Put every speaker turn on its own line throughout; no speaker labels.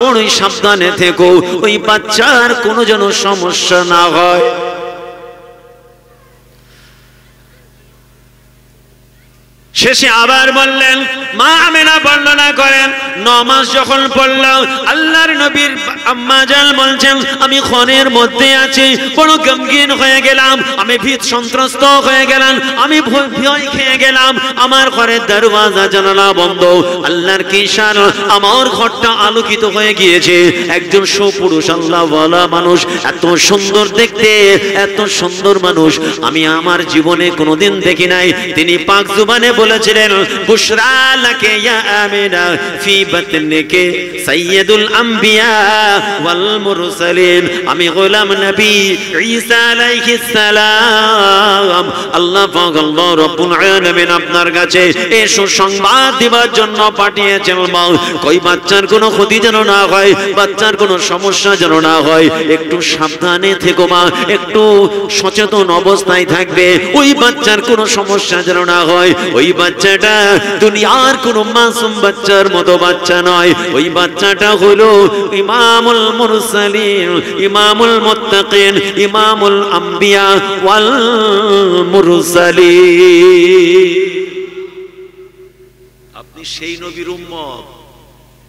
বড়ই সাবধানে থেকো, ওই বাচ্চার কোনো যেন সমস্যা না হয়। শেষে আবার বললেন, মা আমেনা বর্ণনা করেন 9 মাস যখন পড়ল, আল্লাহর নবীর আম্মা জান বলছেন, আমি ক্ষণের মধ্যে আছি, বড় গমগীন হয়ে গেলাম, আমি ভীত সন্ত্রস্ত হয়ে গেলাম, আমি ভয় খেয়ে গেলাম, আমার ঘরের দরওয়াজা জানালা বন্ধ। আল্লাহর কি শান, আমার ঘরটা আলোকিত হয়ে গিয়েছে। একজন সুপুরুষ আল্লাহওয়ালা মানুষ, এত সুন্দর দেখতে, এত সুন্দর মানুষ আমি আমার জীবনে কোনোদিন দেখি নাই। তিনি পাক জুবানে বলেছিলেন, বুশরা লাকে ইয়া আমিনা ফি বাতনিকে সাইয়্যিদুল আম্বিয়া ওয়াল মুরসালিন। আমি গোলাম নবী ঈসা আলাইহিস সালাম, আল্লাহ পাক আল্লাহ রাব্বুল আলামিন আপনার কাছে এই সুসংবাদ দেওয়ার জন্য পাঠিয়েছেন। কই বাচ্চার কোনো ক্ষতি যেন না হয়, বাচ্চার কোনো সমস্যা যেন না হয়, একটু সাবধানে থেকো মা, একটু সচেতন অবস্থায় থাকবে, ওই বাচ্চার কোনো সমস্যা যেন না হয়। ওই বাচ্চাটা দুনিয়ার কোনো মাসুম বাচ্চার মতো বাচ্চা নয়, ওই বাচ্চাটা হলো ইমামুল মুরসালিন, ইমামুল মুত্তাকিন, ইমামুল আম্বিয়া ওয়াল মুরসালিন। আপনি সেই নবীর উম্মত।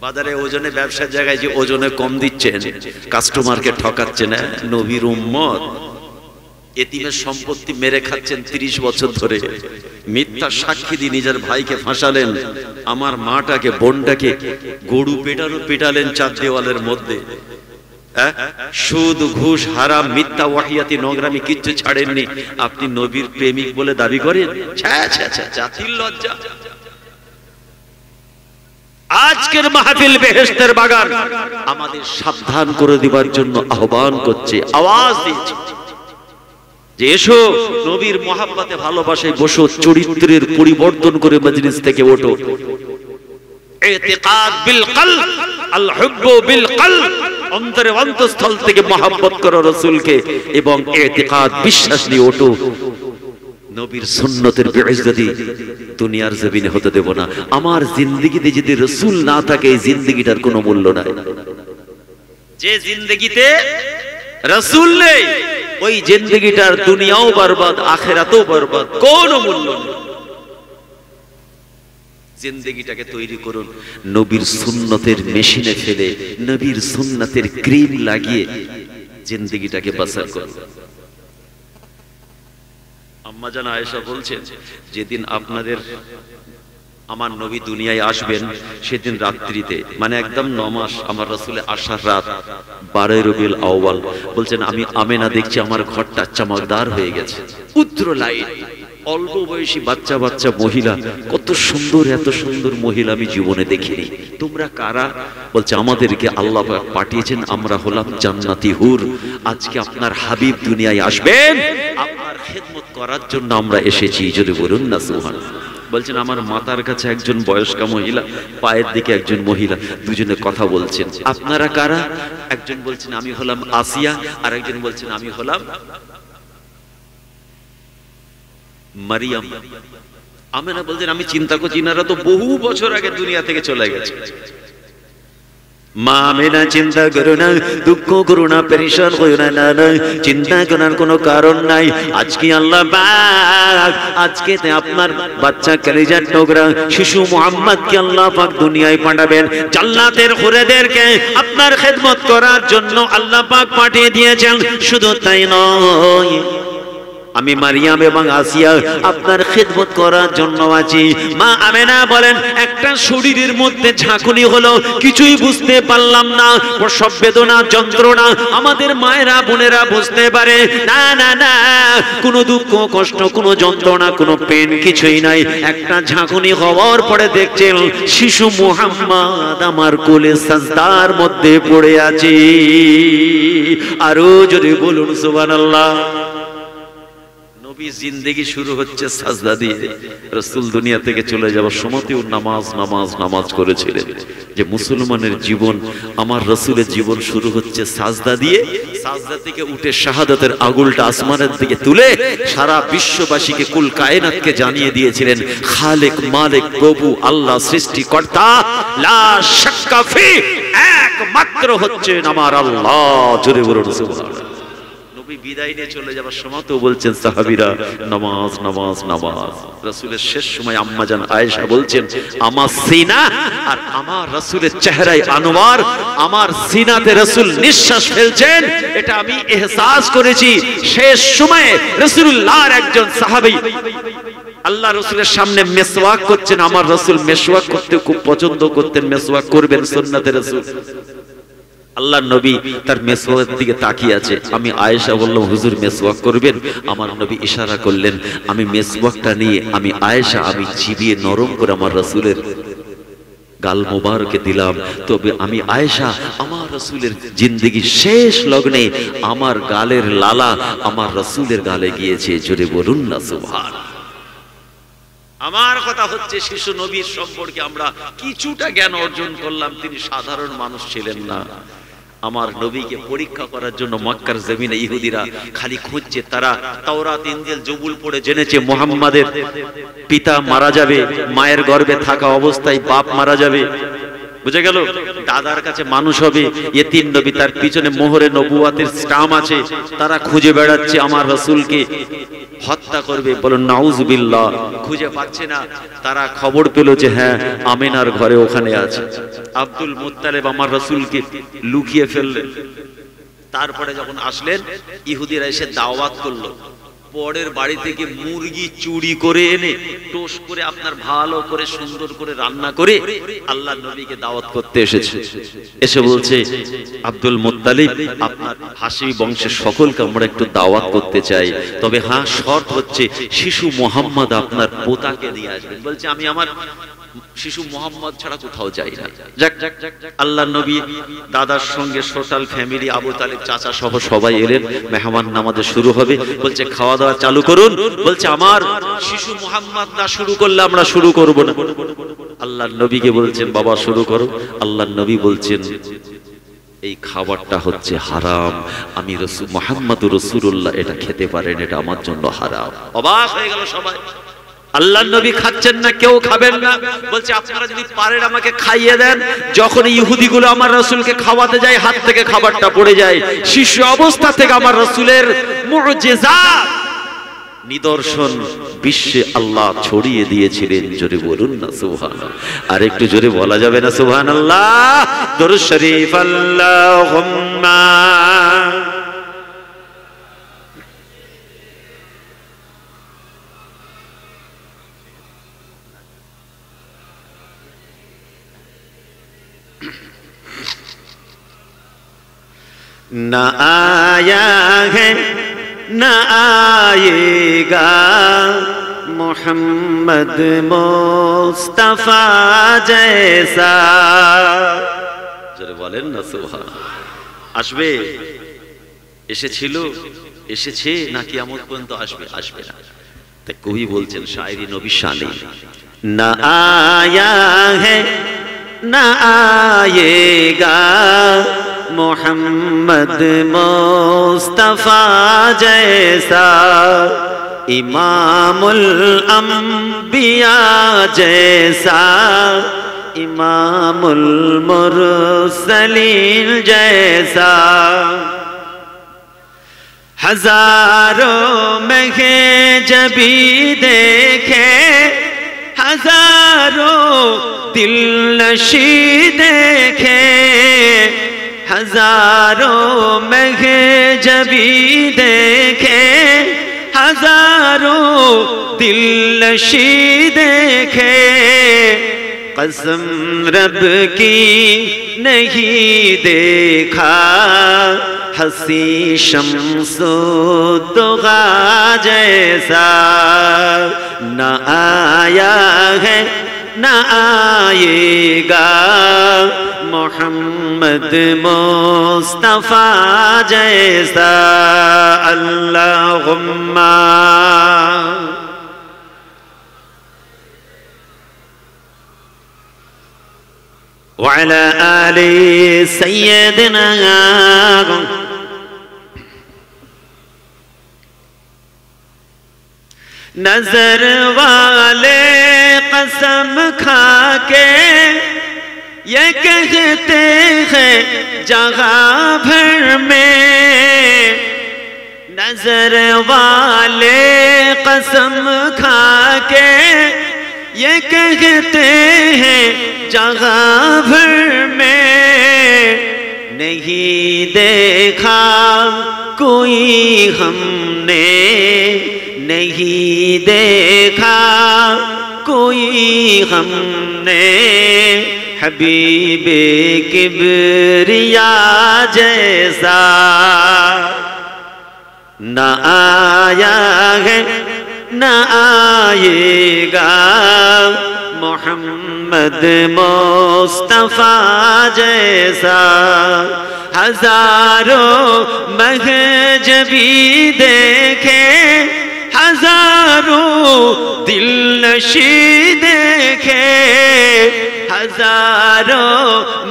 বাজারে ওজনে, ব্যবসার জায়গায় যে ওজনে কম দিচ্ছেন, কাস্টমারকে ঠকাচ্ছেন, নবীর উম্মত। এতিমের সম্পত্তি মেরে খাচ্ছেন 30 বছর ধরে, মিথ্যা সাক্ষী দিয়ে নিজের ভাইকে ফাঁসালেন, আমার মাটাকে বোনটাকে গরু পেটালেন 4 দেওয়ালের মধ্যে। সুদ, ঘুষ, হারাম, মিথ্যা, ওয়াহিয়াতি, নোংরামি কিচ্ছু ছাড়েননি। আপনি নবীর প্রেমিক বলে দাবি করেন? জাতির লজ্জা। আজকের মাহফিল বেহেশতের বাগান আমাদের সাবধান করে দিবার জন্য আহ্বান করছে, আওয়াজ দিচ্ছে যে এসো নবীর মহাব্বতে ভালোবাসায় বসো, চরিত্রের পরিবর্তন করে মজলিস থেকে ওঠো। ইতিকাদ বিল কলব, আল হুব্বু বিল কলব, অন্তরে অন্তঃস্থল থেকে মহব্বত করো রাসূলকে, এবং ইতিকাদ বিশ্বাস নিয়ে ওঠো। নবীর সুন্নতের বেইজ্জতি দুনিয়ার জমিনে হতে দেব না। আমার জিন্দেগিতে যদি রাসূল না থাকে, এই জিন্দেগিটার কোনো মূল্য নাই। যে জিন্দেগিতে রাসূল নেই, ওই জিন্দেগিটার দুনিয়াও বরবাদ, আখিরাতও বরবাদ, কোনো মূল্য নেই। জিন্দেগিটাকে তৈরি করুন নবীর সুন্নতের মেশিনে ফেলে, নবীর সুন্নতের ক্রিম লাগিয়ে জিন্দেগিটাকে বাসার করুন। আম্মা জান আয়েশা বলছেন, যেদিন আমার নবী দুনিয়ায় আসবেন, সেদিন রাত্রিতে, মানে একদম 9 মাস আমার রাসূলের আসার রাত 12 রবিউল আউয়াল, বলছেন আমি আমেনা দেখছি আমার ঘরটা চমকদার হয়ে গেছে, উত্তর লাইট, অল্প বয়সী বাচ্চা বাচ্চা মহিলা, কত সুন্দর, এত সুন্দর মহিলা আমি জীবনে দেখিনি। তোমরা কারা? বলছে আমাদেরকে আল্লাহ পাক পাঠিয়েছেন, আমরা হলাম জান্নাতি হুর। আজকে আপনার হাবিব দুনিয়ায় আসবেন, আপনার খেদমত করার জন্য আমরা এসেছি। যদি বলুন না সুবহানাল্লাহ। বলছেন আমার মাতার কাছে একজন বয়স্কা মহিলা, পায়ের দিকে একজন মহিলা, দুজনে কথা বলছেন। আপনারা কারা? একজন বলছেন আমি হলাম আসিয়া, আর একজন বলছেন আমি হলাম মারিয়াম। আমেনা বলছেন আমি চিন্তা করছি, ইনারা তো বহু বছর আগে দুনিয়া থেকে চলে গেছে। মা আমেনা চিন্তা করো না, দুঃখ করো না, পেরেশান হইও না, না চিন্তা করার কোনো কারণ নাই। আজকে আল্লাহ পাক, আজকে আপনার বাচ্চা কলিজার টুকরা শিশু মুহাম্মদকে আল্লাহ পাক দুনিয়ায় পাঠাবেন, জান্নাতের হুরেদেরকে আপনার খেদমত করার জন্য আল্লাহ পাক পাঠিয়ে দিয়েছেন। শুধু তাই নয়, আমি মারিয়াম এবং আসিয়া আপনার খেদমত করার জন্য আছি। মা আমেনা বলেন একটা শরীরের মধ্যে ঝাঁকুনি হলো, কিছুই বুঝতে পারলাম না, প্রসব বেদনা, যন্ত্রণা আমাদের মায়েরা বোনেরা বুঝতে পারে না। না না, কোনো দুঃখ কষ্ট, কোনো যন্ত্রণা, কোনো পেন কিছুই নাই। একটা ঝাঁকুনি হওয়ার পরে দেখছেন শিশু মুহাম্মদ আমার কোলে সাজদার মধ্যে পড়ে আছে। আরো যদি বলুন সুবহানাল্লাহ। জিন্দেগি শুরু হচ্ছে সাজদা দিয়ে। রাসূল দুনিয়া থেকে চলে যাওয়ার সময়তেও নামাজ নামাজ নামাজ করেছিলেন। যে মুসলমানের জীবন, আমার রাসূলের জীবন শুরু হচ্ছে সাজদা দিয়ে। সাজদা থেকে উঠে শাহাদাতের আগুলটা আসমানের দিকে তুলে সারা বিশ্ববাসীকে, কুল কায়নাতকে জানিয়ে দিয়েছিলেন খালিক মালিক প্রভু আল্লাহ সৃষ্টিকর্তা, লা শাক্কা ফি একমাত্র হচ্ছেন আমার আল্লাহ। জোরে বলুন সুবহানাল্লাহ। নবী বিদায় নিয়ে চলে যাবার সময় তো বলছেন সাহাবীরা নামাজ নামাজ নামাজ। রাসূলের শেষ সময় আম্মা জান আয়েশা বলছেন আমার সিনা আর আমার রাসূলের চেহারায় আনোয়ার, আমার সিনাতে রাসূল নিঃশ্বাস ফেলছেন, এটা আমি ইহসাস করেছি। শেষ সময়ে রাসূলুল্লাহর একজন সাহাবী আল্লাহ রাসূলের সামনে মেসওয়াক করছেন। আমার রাসূল মেসওয়াক করতে খুব পছন্দ করতেন, মেসওয়াক করবেন সুন্নাতে রাসূল। আল্লাহর নবী তার মেসওয়াকের দিকে তাকিয়ে আছে। আমি আয়েশা বললাম হুজুর মেসওয়াক করবেন? আমার নবী ইশারা করলেন। আমি মেসওয়াকটা নিয়ে আমি আয়েশা আমি চিবিয়ে নরম করে আমার রাসূলের গাল মোবারকে দিলাম। তবে আমি আয়েশা আমার রাসূলের জিন্দেগি শেষ লগ্নে আমার গালের লালা আমার রাসূলের গালে গিয়েছে। জোরে বলুন না সুবহানাল্লাহ। আমার কথা হচ্ছে শিশু নবীর সম্পর্কে আমরা কিছুটা জ্ঞান অর্জন করলাম। তিনি সাধারণ মানুষ ছিলেন না। আমার নবীকে পরীক্ষা করার জন্য মক্কার জমিনে ইহুদিরা খালি খুঁজছে। তারা তাওরাত ইনজিল জবুল পড়ে জেনেছে মুহাম্মাদের পিতা মারা যাবে, মায়ের গর্ভে থাকা অবস্থায় বাপ মারা যাবে, বুঝে গেল? দাদার কাছে মানুষ হবে, ইতিম নবী, তার পিছনে মোহরে নবুয়াতের স্টাম্প আছে। তারা খুঁজে বেড়াচ্ছে আমার রাসূলকে হত্যা করবে। বলুন নাউজুবিল্লাহ। খুঁজে পাচ্ছে না। তারা খবর পেল যে হ্যাঁ আমিনার ঘরে ওখানে আছে। আব্দুল মুত্তালিব আমার রাসূলকে লুকিয়ে ফেললেন। তারপরে যখন আসলেন ইহুদিরা এসে দাওয়াত করলো। পরের বাড়ি থেকে মুরগি চুরি করে এনে টোস করে আপনার ভালো করে সুন্দর করে রান্না করে আল্লাহর নবীকে দাওয়াত করতে এসেছে। এসে বলছে আব্দুল মুত্তালিব আপনার হাশিমি বংশের সকলকে আমরা একটু দাওয়াত করতে চাই, তবে হ্যাঁ শর্ত হচ্ছে শিশু মুহাম্মদ আপনার পোতাকে দিয়ে আসবেন। বলছে আমি আমার শিশু মুহাম্মদ ছাড়া কোথাও যাই না। যাক আল্লাহর নবী দাদার সঙ্গে টোটাল ফ্যামিলি আবু তালিব চাচা সহ সবাই এলেন। মেহমান নামাজে শুরু হবে। বলছে খাওয়া দাওয়া চালু করুন। বলছে আমার শিশু মুহাম্মদ না শুরু করলে আমরা শুরু করব না। আল্লাহর নবীকে বলছেন বাবা শুরু করো। আল্লাহর নবী বলছেন এই খাবারটা হচ্ছে হারাম, আমি রাসূল মুহাম্মদুর রাসূলুল্লাহ এটা খেতে পারেন, এটা আমার জন্য হারাম। অবাক হয়ে গেল সবাই। আল্লাহর নবী খাচ্ছেন না, কেউ খাবেন না। বলছে আপনারা যদি পারেন আমাকে খাইয়ে দেন। যখন ইহুদিগুলো আমার রাসূলকে খাওয়াতে যায় হাত থেকে খাবারটা পড়ে যায়। শিশু অবস্থা থেকে আমার রাসূলের মুজিজাত নিদর্শন বিশ্বে আল্লাহ ছড়িয়ে দিয়েছিলেন। জোরে বলুন না সুবহানাল্লাহ। আর একটু জোরে বলা যাবে না সুবহানাল্লাহ? দরুদ শরীফ আল্লাহুম্মা ना आया है ना आएगा मोहम्मद मुस्तफा जैसा। জোরে বলেন না সুবহানাল্লাহ। আসবে, এসেছিল, এসেছে না কিয়ামত পর্যন্ত আসবে? আসবে না। তাই কবি বলছেন শায়রি নবী শানে না আয়া है ना आएगा मोहम्मद मुस्तफा जैसा, इमामुल अंबिया जैसा, इमामुल मुरसलीन जैसा। हजारों में जबी देखे, हजारों दिल नशी देखे, हजारों में जबी देखे, हजारों दिल नशी देखे। कसम रब की नहीं देखा, हसी शम्सो दुगा जैसा। न आया है न आएगा मोहम्मद मुस्तफा जैसा। अल्लाहुम्मा वअला आले सय्यदना। नजर वाले कसम खा के ये कहते हैं जगह भर में नजर वाले कसम खा के, ये कहते हैं जगह भर में नहीं देखा कोई हमने, नहीं देखा कोई हमने हबीबे किबरिया जैसा। न आया है न आएगा मोहम्मद मुस्तफा जैसा। हजारों महजबी देखे, हजारों दिलनशी देखे, हजारों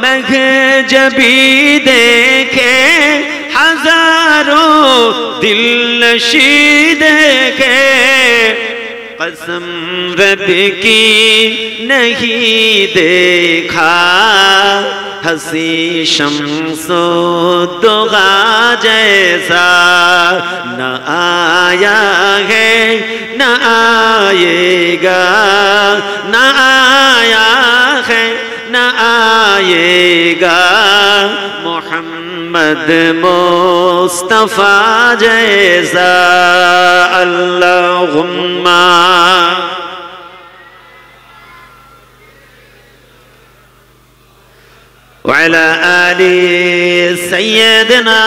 महजबी देखे, हजारों दिलनशी देखे, कसम रब की नहीं देखा हसी शम्सो दुगा जैसा। न आया है न आएगा, न आया है न आएगा मोहम्मद मुस्तफा जैसा। अल्लाहुम्मा वअला आलि सय्यदना।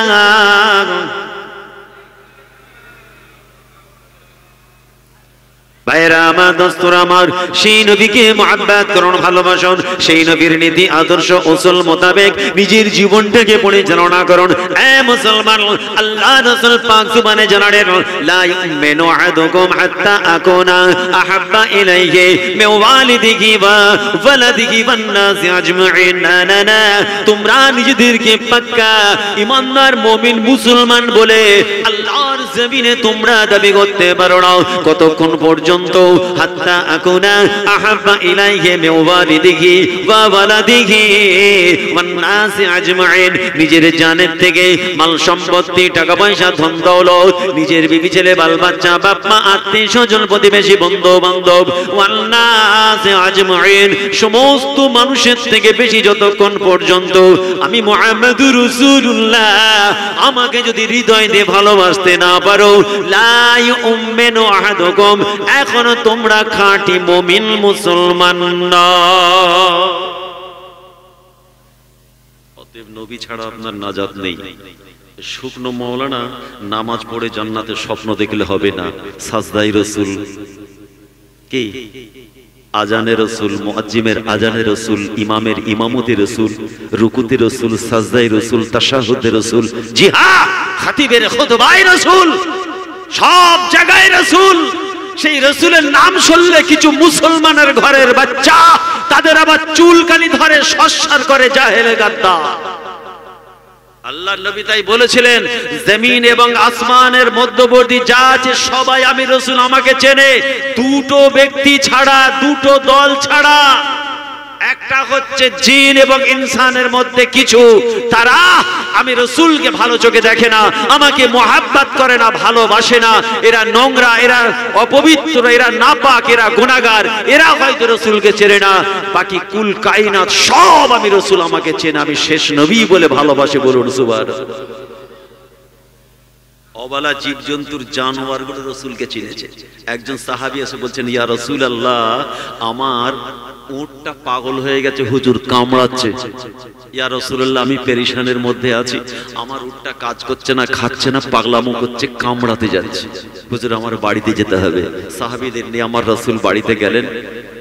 ভাইরা আমার, দোস্তরা আমার, সেই নবীকে মুহাব্বত করুন, ভালোবাসুন, সেই নবীর নীতি আদর্শ উসুল মোতাবেক নিজের জীবনটাকে পরিচালনা করুন। এ মুসলমান, আল্লাহ রাসূল পাক জুবানে জানালেন, লা ইউমিনু আহাদুকুম হাত্তা আকুনা আহাব্বা ইলাইহি মিন ওয়ালিদিহি ওয়া ওয়ালাদিহি ওয়ান নাসি আজমাইন। না না না, তোমরা নিজেদেরকে পাক্কা ঈমানদার মুমিন মুসলমান বলে আল্লাহর জমিনে তোমরা দাবি করতে পারো না কতক্ষণ পর্যন্ত? হাত্তা আকুনা আহাব্বা ইলাইহি মিন ওয়ালিদিহি ওয়া ওয়ালাদিহি ওয়ান নাসি আজমাইন। নিজের জানের থেকে, মাল সম্পত্তি, টাকা পয়সা, ধন দৌলত, নিজের বিবি ছেলে বাল বাচ্চা, বাপ মা, আত্মীয় স্বজন, প্রতিবেশী, বন্ধু বান্ধব, ওয়ান নাসি আজমাইন, সমস্ত মানুষের থেকে বেশি যতক্ষণ পর্যন্ত আমি মুহাম্মদুর রাসূলুল্লাহ আমাকে যদি হৃদয় দিয়ে ভালোবাসতে না পারো, লা ইউমিনু আহাদুকুম, এখনো তোমরা খাঁটি মুমিন মুসলমান নও। অতএব নবী ছাড়া আপনার নাজাত নেই। শুকনো মাওলানা নামাজ পড়ে জান্নাতের স্বপ্ন দেখলে হবে না। সাজদায়ে রাসূল কি? আজানে রাসূল, মুয়াজ্জিমের আজানে রাসূল, ইমামের ইমামতে রাসূল, রুকুতে রাসূল, সাজদায়ে রাসূল, তাশাহুদে রাসূল, জি হ্যাঁ, খতিবের খুতবায় রাসূল, সব জায়গায় রাসূল। সেই রাসূলের নাম শুনলে কিছু মুসলমানের ঘরের বাচ্চা তাদের আবার চুলকানি ধরে, সস্সার করে, জাহেলে গাদ্দার। আল্লাহর নবী তাই বলেছিলেন, জমিন এবং আসমানের মধ্যবর্তী যা আছে সবাই আমি রাসূল আমাকে চেনে, দুটো ব্যক্তি ছাড়া, দুটো দল ছাড়া। একটা হচ্ছে জিন এবং ইনসানের মধ্যে কিছু, তারা আমি রাসূলকে ভালো চোখে দেখে না, আমাকে মুহাব্বত করে না, ভালোবাসে না। এরা নোংরা, এরা অপবিত্র, এরা নাপাক, এরা গুনাহগার, এরা হয়তো রাসূলকে চেনে না। বাকি কুল কায়নাত সব আমি রাসূল আমাকে চেনে, আমি শেষ নবী বলে ভালোবাসে। বলুন সুবহানাল্লাহ। অবালা জীবজন্তুর জানোয়ারগুলো রাসূলকে চিনেছে। একজন সাহাবী এসে বলছেন, ইয়া রাসূলুল্লাহ, আমার উটটা পাগল হয়ে গেছে, হুজুর কামড়াচ্ছে। ইয়া রাসূলুল্লাহ, আমি পেরেশানের মধ্যে আছি, আমার উটটা কাজ করছে না, খাচ্ছে না, পাগলামো করছে, কামড়াতে যাচ্ছে, হুজুর আমার বাড়িতে যেতে হবে। সাহাবীদের নিয়ে আমার রাসূল বাড়িতে গেলেন।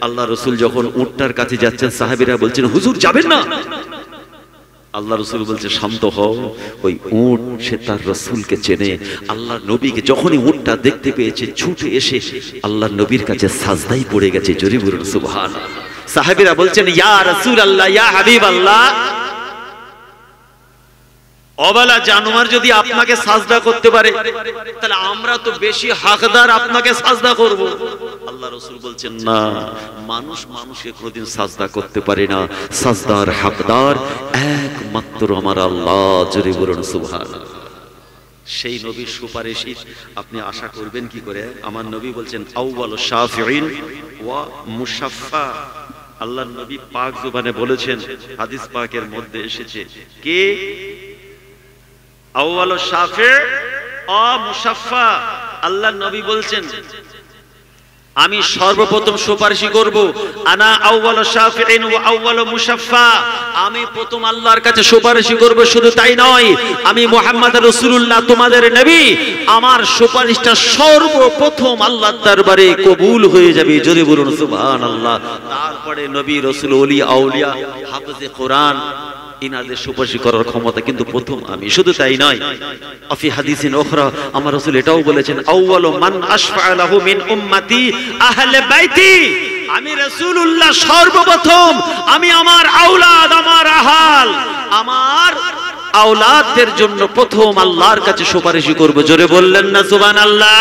আল্লাহ রাসূল যখন উটটার কাছে যাচ্ছেন, সাহাবীরা বলছেন, হুজুর যাবেন না। আল্লাহ রাসূল বলছে, শান্ত হও, ওই উট সে তার রাসূলকে চেনে। আল্লাহ নবীকে যখনই উটটা দেখতে পেয়েছে, ছুটে এসে আল্লাহর নবীর কাছে সাজদায় পড়ে গেছে। জোরে বলুন সুবহানাল্লাহ। সাহাবীরা বলছেন, ইয়া রাসূলুল্লাহ, ইয়া হাবিবাল্লাহ, অবলা জানোয়ার যদি আপনাকে সাজদা করতে পারে, তাহলে আমরা তো বেশি হকদার আপনাকে সাজদা করব। আল্লাহ রাসূল বলছেন না, মানুষ মানুষকে কোনোদিন সাজদা করতে পারে না, সাজদার হকদার একমাত্র আমার আল্লাহ। জোরে বলুন সুবহানাল্লাহ। সেই নবীর সুপারিশই আপনি আশা করবেন কি করে? আমার নবী বলছেন আউয়ালু শাফিঈন ওয়া মুশাফফা। আল্লাহর নবী পাক জবানে বলেছেন, হাদিস পাকের মধ্যে এসেছে, কে আউয়ালু শাফিঈ ও মুশাফফা। আল্লাহর নবী বলছেন আমি সর্বপ্রথম সুপারিশ করব, আনা আউয়ালু শাফিঈন ওয়া আউয়ালু মুশাফফা। আমি প্রথম আল্লাহর কাছে সুপারিশ করব। শুধু তাই নয়, আমি মুহাম্মদ রাসূলুল্লাহ তোমাদের নবী, আমার সুপারিশটা সর্বপ্রথম আল্লাহর দরবারে কবুল হয়ে যাবে। জোরে বলুন সুবহানাল্লাহ। তারপরে নবী, রাসূল, ওলি, আউলিয়া, হাফেজে কোরআন, ইনাদের সুপারিশ করার ক্ষমতা কিন্তু প্রথম আমি। শুধু তাই নয়, আফি হাদিসিন উখরা আমার রাসূল এটাও বলেছেন, আউয়ালু মান আশফা'a লাহু মিন উম্মতি আহলে বাইতি। আমি রাসূলুল্লাহ সর্বপ্রথম আমি আমার আওলাদ, আমার আহাল, আমার আওলাদদের জন্য প্রথম আল্লাহর কাছে সুপারিশ করব। জোরে বললেন না সুবহানাল্লাহ?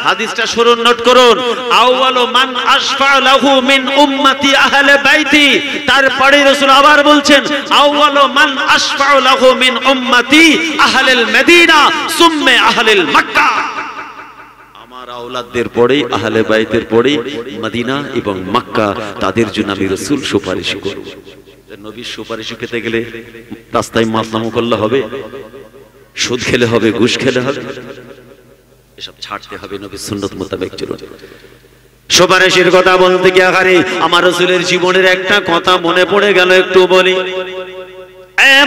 হাদিসটা শুনুন, নোট করুন, আউয়ালু মান আশফা'a লাহু মিন উম্মতি আহলে বাইতি। তারপরে রাসূল আবার বলছেন, আউয়ালু মান আশফা'a লাহু মিন উম্মতি আহলেল মদিনা সুম্মা আহলেল মক্কা। আমার আওলাদদের পরে, আহলে বাইতের পরে মদিনা এবং মক্কা, তাদের জন্য আমি রাসূল সুপারিশ করব। নবীর সুপারিশ পেতে গেলে রাস্তায় মাতলামো করলে হবে, সুদ খেলে হবে, ঘুষ খেলে হবে, এসব ছাড়তে হবে, নবীর সুন্নাত মোতাবেক চলুন। সুপারিশের কথা বলতে গিয়ে আমার রাসূলের জীবনের একটা কথা মনে পড়ে গেল, একটু বলি।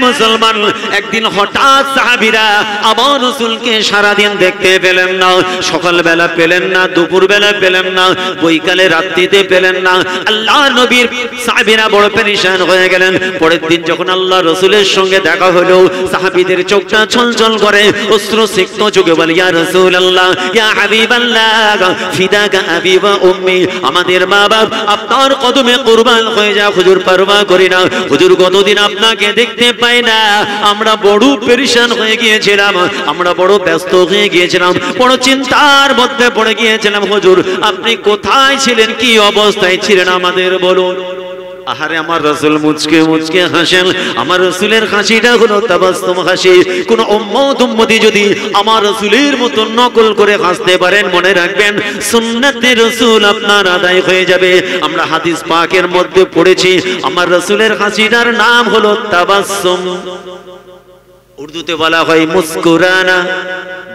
মুসলমান, একদিন হঠাৎ সাহাবীরা আমার রাসূলকে সারাদিন দেখতে পেলেন না, সকালবেলা পেলেন না, দুপুরবেলা পেলেন না, বৈকালে রাত্রিতে পেলেন না। আল্লাহ নবীর সাহাবীরা বড় পেরেশান হয়ে গেলেন। পরের দিন যখন আল্লাহ রাসূলের সঙ্গে দেখা হলো, সাহাবীদের চোখটা ছলছল করে, অশ্রু সিক্ত চোখে বলে, ইয়া রাসূলুল্লাহ, ইয়া হাবিবাল্লাহ, ফিদাকা আবি ওয়া উম্মি, আমাদের মা বাপ আপনার কদমে কুরবান হয়ে যা, হুজুর পরোয়া করি না, হুজুর কতদিন আপনাকে দেখতে পাই না, আমরা বড় পেরেশান হয়ে গিয়েছিলাম, আমরা বড় ব্যস্ত হয়ে গিয়েছিলাম, বড় চিন্তার মধ্যে পড়ে গিয়েছিলাম, হুজুর আপনি কোথায় ছিলেন, কি অবস্থায় ছিলেন আমাদের বলুন। আহারে আমার রাসূল মুচকে মুচকে হাসেন। আমার রাসূলের হাসিটা হলো তাবাসসুম হাসি। কোন উম্মতি যদি আমার রাসূলের মতো নকল করে হাসতে পারেন, মনে রাখবেন সুন্নাতে রাসূল আপনার আদায় হয়ে যাবে। আমরা হাদিস পাকের মধ্যে পড়েছি, আমার রাসূলের হাসিটার নাম হলো তাবাসসুম। উর্দুতে বলা হয় মুস্কুরানা,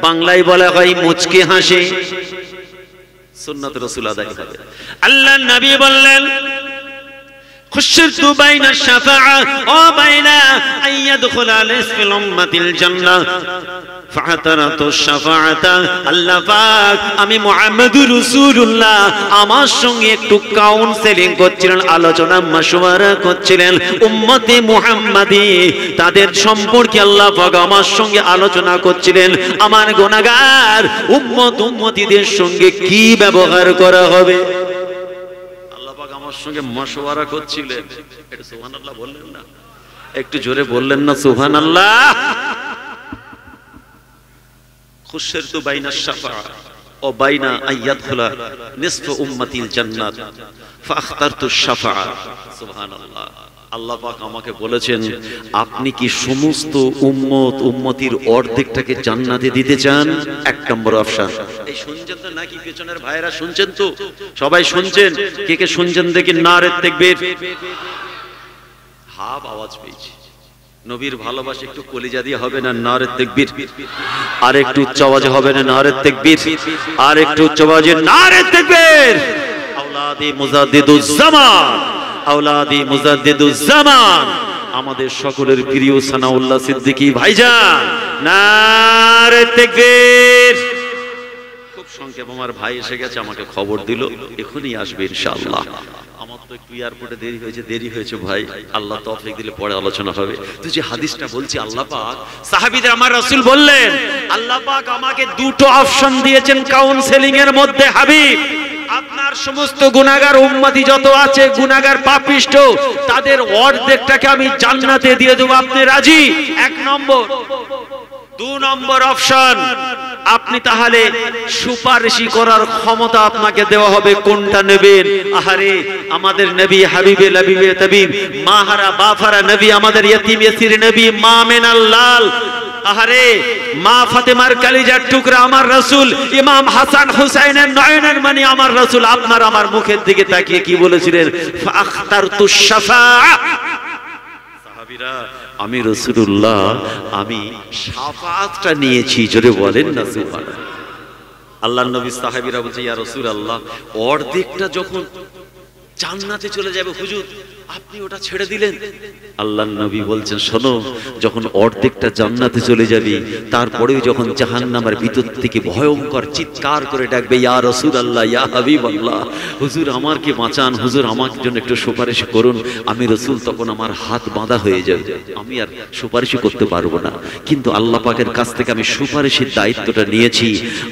বাংলায় বলা হয় মুচকে হাসি। সুন্নাত রাসূল আদায় হবে। আল্লাহর নবী বললেন, خشرت بين الشفاعة وبين أن يدخل نصف الأمة الجنة فاعترضت الشفاعة। আল্লাহ পাক আমি মুহাম্মদুর রাসূলুল্লাহ আমার সঙ্গে একটু কাউন্সেলিং করছিলেন, আলোচনা মাশওয়ারা করছিলেন। উম্মতে মুহাম্মাদি তাদের সম্পর্কে আল্লাহ পাক আমার সঙ্গে আলোচনা করছিলেন। আমার গুনাহগার উম্মতিদের সঙ্গে কি ব্যবহার করা হবে, আমার সঙ্গে মাশওয়ারা করছিলেন। এটা সুবহানাল্লাহ বললেন না? একটু জোরে বললেন না সুবহানাল্লাহ? খুশিরতু বাইনাশ শাফাআ ও বাইনা আইয়াদখুলা নিসফু উম্মতিল জান্নাত ফাখতারতু শাফাআ। সুবহানাল্লাহ। আল্লাহ পাক আমাকে বলেছেন, আপনি কি সমস্ত উম্মতির অর্ধেকটাকে জান্নাতে দিতে চান? এক নম্বর অপশন। এই শুনছেন তো নাকি পেছনের ভাইরা শুনছেন তো? সবাই শুনছেন? কে কে শুনছেন দেখি নারে তাকবীর। হাফ আওয়াজ পেয়েছি। নবীর ভালোবাসা একটু কলিজা দিয়ে হবে না? নারে তাকবীর। আর একটু উচ্চ আওয়াজে হবে না? নারে তাকবীর। আর একটু উচ্চ আওয়াজে নারে তাকবীর। আওলাদি মুজাদ্দিদুজ জামান, আওলাদি মুজাদ্দিদুজ জামান, আমাদের সকলের প্রিয় সানাউল্লাহ সিদ্দিকী ভাইজান, নারে তাকবীর। খুব সংক্ষেপ, আমার ভাই এসে গেছে, আমাকে খবর দিল এখনই আসবে ইনশাআল্লাহ। আমার তো একটু এয়ারপোর্টে দেরি হয়েছে ভাই, আল্লাহ তৌফিক দিলে পরে আলোচনা হবে। তো যে হাদিসটা বলছি, আল্লাহ পাক সাহাবীদের আমার রাসূল বললেন, আল্লাহ পাক আমাকে দুটো অপশন দিয়েছেন কাউন্সেলিং এর মধ্যে, হাবিব আপনার সমস্ত গুনাহগার উম্মতি যত আছে, গুনাহগার পাপিষ্ঠ, তাদের অর্ধেকটাকে আমি জান্নাতে দিয়ে দেব, আপনি রাজি? এক নম্বর। 2 নম্বর অপশন, আপনি তাহলে সুপারিশি করার ক্ষমতা আপনাকে দেওয়া হবে, কোনটা নেবেন? আহারে আমাদের নবী হাবিবে লাবিবে তাবিব মাহারা বাফারা নবী, আমাদের ইয়তিম ইয়াসির নবী, মা মেনাল লাল, আহারে মা ফাতেমার কলিজার টুকরা আমার রাসূল, ইমাম হাসান হুসাইনের নয়নের মণি আমার রাসূল আপনার আমার মুখের দিকে তাকিয়ে কি বলেছিলেন? ফাখতারতু শাফাআ, সাহাবীরা আমি রাসূলুল্লাহ আমি শাফাআতটা নিয়েছি, জোরে বলেন না সুবহানাল্লাহ। আল্লাহর নবী সাহাবীরা বলছে ইয়া রাসূলুল্লাহ অর্ধেকটা যখন জান্নাতে চলে যাবে হুজুর আপনি ওটা ছেড়ে দিলেন। আল্লাহর নবী বলছেন শোনো, যখন অর্ধেকটা জান্নাতে চলে যাবে তারপরেও যখন জাহান্নামের ভিতর থেকে ভয়ঙ্কর চিৎকার করে ডাকবে ইয়া রাসূলুল্লাহ ইয়া হাবিবাল্লাহ, হুজুর আমাকে বাঁচান, হুজুর আমার জন্য একটু সুপারিশ করুন, আমি রাসূল তখন আমার হাত বাঁধা হয়ে যাবে, আমি আর সুপারিশই করতে পারবো না। কিন্তু আল্লাহ পাকের কাছ থেকে আমি সুপারিশের দায়িত্বটা নিয়েছি,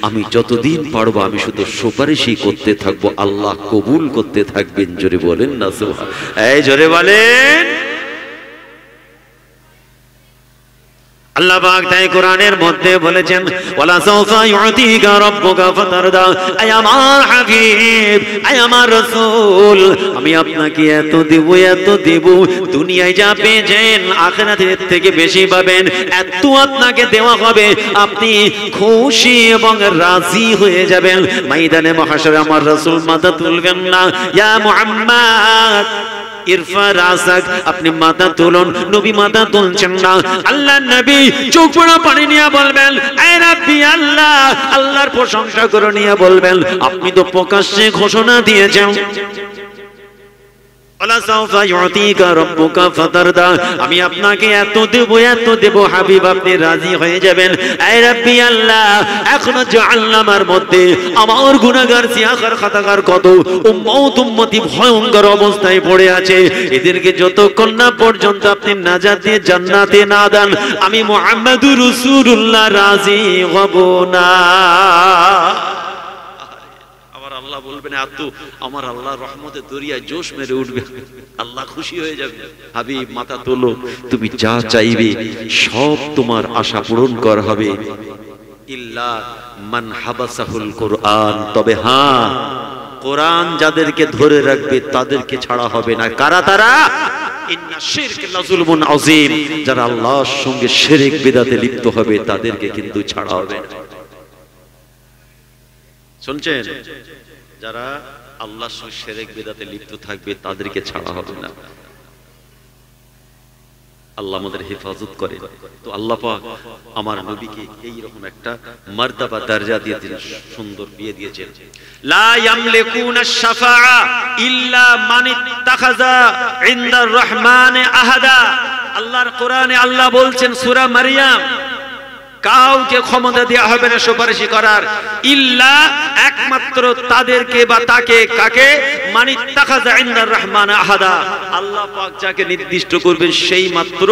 আমি যতদিন পারবো আমি শুধু সুপারিশই করতে থাকবো, আল্লাহ কবুল করতে থাকবেন, জোরে বলেন না সুবহানাল্লাহ। এই জোরে বলেন। আল্লাহ পাক তাই কোরআনের মধ্যে বলেছেন ওয়ালা সাউফা ইউতিকা রাব্বুকা ফাতারদা, আয় আমার হাবিব, আয় আমার রাসূল, আমি আপনাকে এত দেব, দুনিয়ায় যা পেয়েছেন আখিরাতের থেকে বেশি পাবেন, এত আপনাকে দেওয়া হবে, আপনি খুশি এবং রাজি হয়ে যাবেন। ময়দানে মাহশরে আমার রাসূল মাথা তুলবেন না, ইয়া মুহাম্মদ ইরফা রাসাক, আপনি মাথা তুলুন, নবী মাথা তুলছেন না। আল্লাহ নবী চোখ পড়া পানি নিয়ে বলবেন আয় রাব্বি আল্লাহ, আল্লাহর প্রশংসা করে নিয়ে বলবেন আপনি তো প্রকাশ্যে ঘোষণা দিয়েছেন ওয়ালা সাউফা ইউতিকা রাব্বুকা ফাতারদা, আমি আপনাকে এত দেব হাবিব, আপনি রাজি হয়ে যাবেন। আয় রাব্বি আল্লাহ, এখনো জাহান্নামের মধ্যে আমার গুনাহগার সিয়াখার খাতাকার কত উম্মতি ভয়ঙ্কর অবস্থায় পড়ে আছে, এদেরকে যতক্ষণ না পর্যন্ত আপনি নাজাত দিয়ে জান্নাতে না দেন আমি মুহাম্মদুর রাসূলুল্লাহ রাজি হব না। আল্লাহ বলবেন এত আমার আল্লাহর রহমতের দরিয়ায় জোশ মেরে উঠবে, আল্লাহ খুশি হয়ে যাবে। হাবিব মাথা তোলো, তুমি যা চাইবে সব তোমার আশা পূরণ করা হবে, ইল্লা মান হাবাসাহুল কোরআন, তবে হ্যাঁ কোরআন যাদেরকে ধরে রাখবে তাদেরকে ছাড়া হবে না। কারা তারা? ইন্না শিরক লাযুলমুন আযীম, যারা আল্লাহর সঙ্গে শিরক বিদআতে লিপ্ত হবে তাদেরকে কিন্তু ছাড়া হবে না। শুনছেন? যারা আল্লাহর সঙ্গে শিরক বিদআতে লিপ্ত থাকবে তাদেরকে ছাড়া হবে না। আল্লাহ আমাদের হেফাজত করে। তো আল্লাহ পাক আমার নবীকে এই রকম একটা মর্তবা দরজা দিয়ে দিয়েছেন, সুন্দর বিয়ে দিয়েছেন। লা ইয়ামলিকুনা শাফাআ ইল্লা মান ইত্তাখাযা ইনদার রহমানে আহাদা। আল্লাহর কোরআনে আল্লাহ বলছেন সূরা মারইয়াম, কাউকে ক্ষমতা দেওয়া হবে না সুপারিশ করার, ইল্লা একমাত্র তাদেরকে বা তাকে, কাকে? মানিত্তাখাযা ইনদার রহমান আহাদা, আল্লাহ পাক যাকে নির্দিষ্ট করবেন সেই মাত্র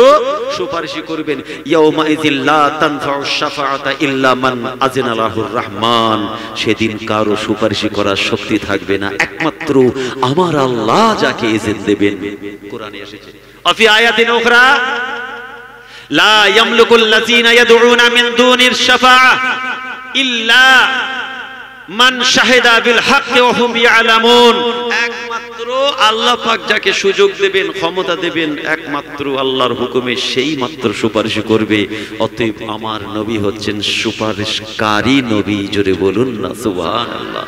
সুপারিশ করবেন। ইয়াউমা ইযিল লা তানফাউ শাফাআতা ইল্লা মান আযিনা লাহুর রহমান, সেদিন কারো সুপারিশ করার শক্তি থাকবে না, একমাত্র আমার আল্লাহ যাকে ইজান দেবেন। কোরআনে এসেছে অফি আয়াতিন উখরা লা ইয়ামলিকুল লাযিনা ইয়াদউনা মিন দুনির শাফাআ ইল্লা মান শাহিদা বিল হক ওয়া হুম ইয়ালামুন, একমাত্র আল্লাহ পাক যাকে সুযোগ দেবেন, ক্ষমতা দেবেন, একমাত্র আল্লাহর হুকুমে সেই মাত্র সুপারিশ করবে। অতএব আমার নবী হচ্ছেন সুপারিশকারী নবী, জোরে বলুন না সুবহানাল্লাহ।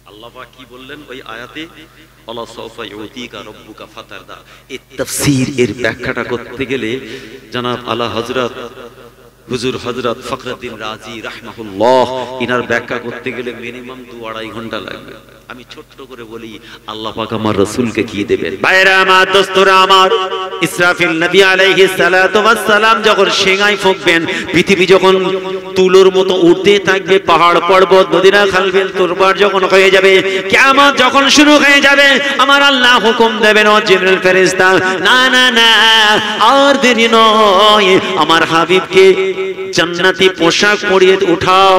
আল্লাহ পাক কি বললেন ওই আয়াতে? আল্লাহ সাউফা ইউতিকা রাব্বুকা ফাতারদা। এই তাফসীর এর ব্যাখ্যাটা করতে গেলে জনাব আলা হযরত হুজুর হযরত ফখরুদ্দিন রাজি রাহমাহুল্লাহ ইনার ব্যাখ্যা করতে গেলে মিনিমাম 2-2.5 ঘন্টা লাগবে। আমি ছোট্ট করে বলি আল্লাহ পাক আমার রাসূলকে কি দেবেন। ভাইরা আমার, দোস্তরা আমার, ইসরাফিল নবী আলাইহিস সালাতু ওয়াস সালাম যখন শেঙায় ফুঁকবেন, পৃথিবী যখন তুলোর মতো উঠতে থাকবে, পাহাড় পর্বত নদীরা খালবিল তোরবার যখন হয়ে যাবে, কিয়ামত যখন শুরু হয়ে যাবে, আমার আল্লাহ হুকুম দেবেন ও জিবরিল ফেরেশতা, না না না আর দেরি নয়, আমার হাবিবকে জান্নাতি পোশাক পরিয়ে উঠাও।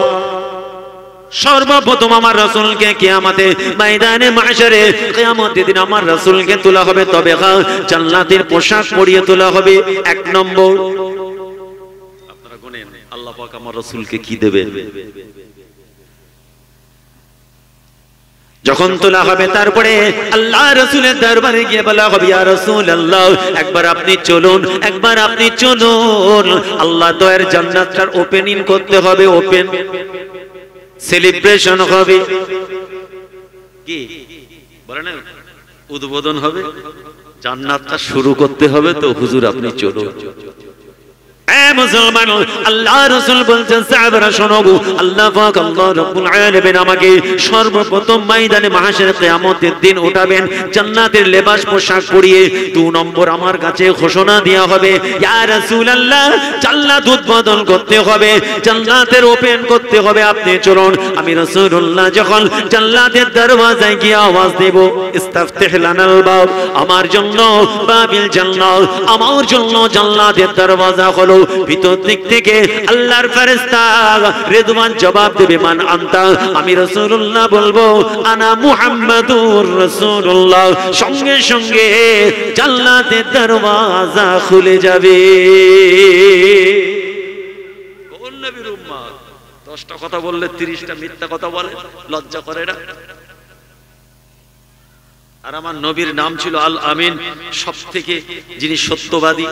সর্বপ্রথম আমার রাসূলকে কিয়ামতে ময়দানে মাহশরে কিয়ামতের দিন আমার রাসূলকে তোলা হবে, তবে জান্নাতের পোশাক পরিয়ে তোলা হবে। এক নম্বর, আপনারা আল্লাহ পাক আমার রাসূলকে কি দেবেন? যখন তোলা হবে তারপরে আল্লাহ রাসূলের দরবারে গিয়ে বলা হবে ইয়া রাসূলুল্লাহ একবার আপনি চলুন, একবার আপনি চলুন। আল্লাহ দয়ার জান্নাতটার ওপেনিং করতে হবে, ওপেন সেলিব্রেশন হবে, কি বলেন উদ্বোধন হবে, জান্নাতটা শুরু করতে হবে। তো হুজুর আপনি চলুন। মুসলমান আল্লাহ রাসূল বলছেন সাহাবারা শোনো গো, আল্লাহ পাক আল্লাহ রাব্বুল আলামিন আমাকে সর্বপ্রথম ময়দানে মাহশারে কিয়ামতের দিন উঠাবেন, জান্নাতের লেবাস পোশাক পরিয়ে 2 নম্বর আমার কাছে ঘোষণা দেয়া হবে ইয়া রাসূলুল্লাহ জান্নাত উদ্বোধন করতে হবে, জান্নাতের ওপেন করতে হবে, আপনি চলুন। আমি রাসূলুল্লাহ যখন জান্নাতের দরওয়াজায় গিয়ে আওয়াজ দেব ইস্তাফতিহ লানাল বাব, আমার জন্য বাবিল জান্নাত, আমার জন্য জান্নাতের দরওয়াজা হলো। ভিতর দিক থেকে আল্লাহর ফেরেশতা রিদওয়ান জবাব দেবে মান আনতা, আমি রাসূলুল্লাহ বলবো আনা মুহাম্মাদুর রাসূলুল্লাহ। সঙ্গে সঙ্গে জান্নাতের দরওয়াজা খুলে যাবে। কোন নবীর উম্মত 10টা কথা বললে 30টা মিথ্যা কথা বলে, লজ্জা করে না? আর আমার নবীর নাম ছিল আল আমিন, সব থেকে যিনি সত্যবাদী।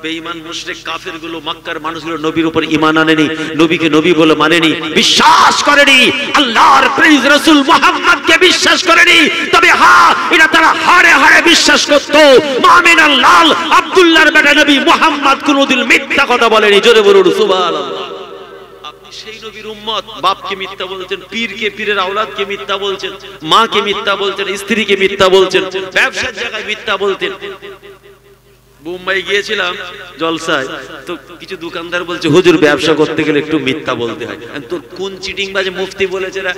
বেঈমান মুশরিক কাফের গুলো মক্কার মানুষগুলো নবীর উপর ঈমান আনেনি, নবীকে নবী বলে মানেনি, বিশ্বাস করেনি, আল্লাহর প্রিয় রাসূল মুহাম্মদকে বিশ্বাস করেনি। তবে হ্যাঁ, এটা তারা হাড়ে হাড়ে বিশ্বাস করত মুমিনুল লাল আব্দুল্লাহর বেটা নবী মুহাম্মদ কোনদিন মিথ্যা কথা বলেনি। জোরে বলুন সুবহানাল্লাহ। সেই নবীর উম্মত বাপকে মিথ্যা বলছেন, পীরকে, পীরের আওলাদকে মিথ্যা বলছেন, মাকে মিথ্যা বলছেন, স্ত্রীকে মিথ্যা বলছেন, ব্যবসার জায়গায় মিথ্যা বলতেন। মুম্বাই গিয়েছিলাম জলসায়, তো কিছু দোকানদার বলছে হুজুর ব্যবসা করতে গেলে একটু মিথ্যা বলতে হয়। তো কোন চিটিং বাজে মুফতি বলেছে রা?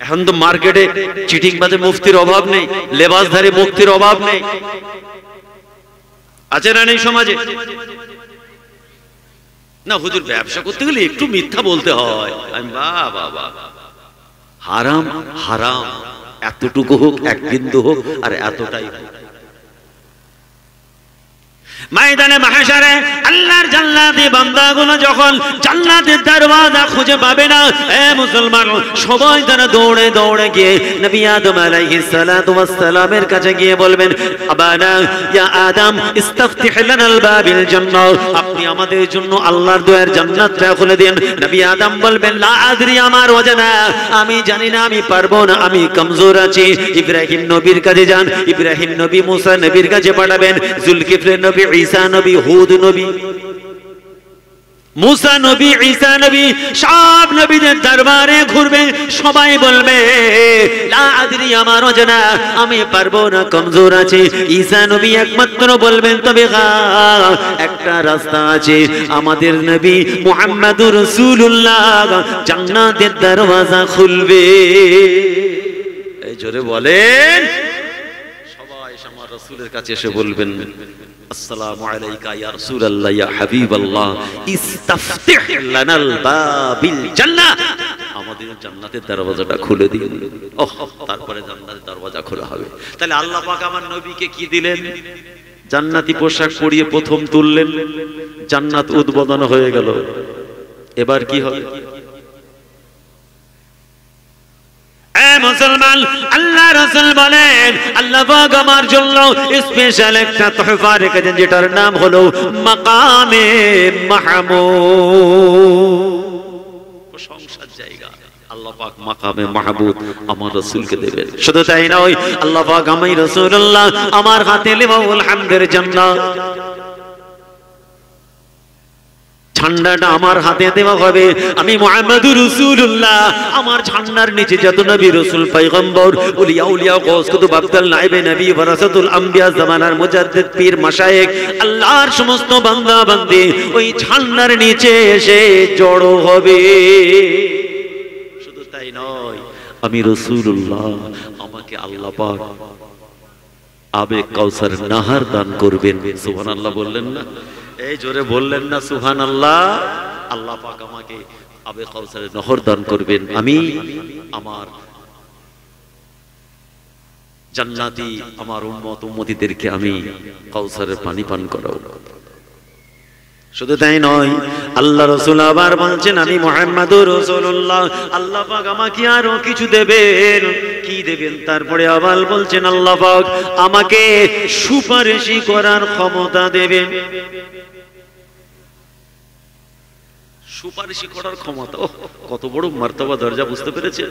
এখন তো মার্কেটে চিটিং বাজে মুফতির অভাব নেই, লেবাসধারী মুফতির অভাব নেই, আছে না নেই সমাজে? না হুজুর ব্যবসা করতে গেলে একটু মিথ্যা বলতে হয়। আমি বাবা, হারাম হারাম, এতটুকু হোক, এক বিন্দু হোক, আর এতটাই হোক। ময়দানে মাহশারে আল্লাহর জান্নাতি বান্দাগুলো যখন জান্নাতের দরওয়াজা খুঁজে পাবে না, এ মুসলমান সবাই তারা দৌড়ে দৌড়ে গিয়ে নবী আদম আলাইহিস সালাতু ওয়াস সালামের কাছে গিয়ে বলবেন আবানা ইয়া আদম ইস্তাফতিহ লানাল বাবিল জান্নাহ, আপনি আমাদের জন্য আল্লাহর দয়ার জান্নাতটা খুলে দেন। নবী আদম বলবেন লা আদরি আমার ওয়াজানা, আমি জানি না, আমি পারবো না, আমি কমজোর আছি। ইব্রাহিম নবীর কাছে যান, ইব্রাহিম নবী মুসা নবীর কাছে পাঠাবেন, জুলকিফল নবী, ঈসা নবী, হুদ নবী, মুসা নবী, ঈসা নবী, সব নবীদের দরবারে ঘুরবে, সবাই বলবে লা আদরি আমার ওয়াজানা, আমি পারবো না, কমজোর আছে। ঈসা নবী একমাত্র বলবেন তবে হ্যাঁ একটা রাস্তা আছে, আমাদের নবী মুহাম্মদুর রাসূলুল্লাহ জান্নাতের দরওয়াজা খুলবে। এই জোরে বলেন। সবাই আমার রাসূলের কাছে এসে বলবেন আসসালামু আলাইকা ইয়া রাসূলুল্লাহ ইয়া হাবিবাল্লাহ ইস্তাফতিহ লানাল বাবিল জান্নাহ, আমাদের জান্নাতের দরওয়াজাটা খুলে দিন। ওহ, তারপরে জান্নাতের দরওয়াজা খোলা হবে। তাহলে আল্লাহ পাক আমার নবীকে কি দিলেন? জান্নাতি পোশাক পরিয়ে প্রথম তুললেন, জান্নাত উদ্বোধন হয়ে গেল। এবার কি হবে? মুসলমান আল্লাহ রাসূল বলেন আল্লাহ পাক আমার জন্য স্পেশাল একটা তোহফা রেখেছেন, যেটার নাম হলো মাকামে মাহমুদ, প্রশংসার জায়গা। আল্লাহ পাক মাকামে মাহমুদ আমার রাসূলকে দেবেন। শুধু তাই নয়, আল্লাহ পাক আমি রাসূলুল্লাহ আমার হাতে লিওয়াউল হামদের জান্নাত, ঝান্ডাটা আমার হাতে দেওয়া হবে। আমি মুহাম্মদুর রাসূলুল্লাহ, আমার ঝান্ডার নিচে যত নবী রাসূল পয়গম্বর উলিয়া উলিয়া গৌস কুতুব আব্দুল নাইবে নবী ওয়ারাসাতুল আম্বিয়া জামানার মুজাদ্দিদ পীর মাশায়েখ আল্লাহর সমস্ত বান্দা বান্দি ওই ঝান্ডার নিচে এসে জড়ো হবে। শুধু তাই নয়, আমি রাসূলুল্লাহ, আমাকে আল্লাহ পাক আবে কাউসার নাহার দান করবেন। সুবহানাল্লাহ বললেন না? এই জোরে বললেন না সুবহানাল্লাহ? আল্লাহ পাক আমাকে আবে কাউসারের নহর দান করবেন, আমি আমার জান্নাতি আমার উম্মত উম্মতিদেরকে আমি কাউসারের পানি পান করাবো। শুধু তাই নয়, আল্লাহ রাসূল আবার বলছেন আমি মুহাম্মাদুর রাসূলুল্লাহ, আল্লাহ পাক আমাকে আরো কিছু দেবেন। কি দেবেন? তারপরে আবার বলছেন আল্লাহ পাক আমাকে সুপারিশি করার ক্ষমতা দেবেন। সুপারিশি করার ক্ষমতা, কত বড় মার্তবা দরজা, বুঝতে পেরেছেন?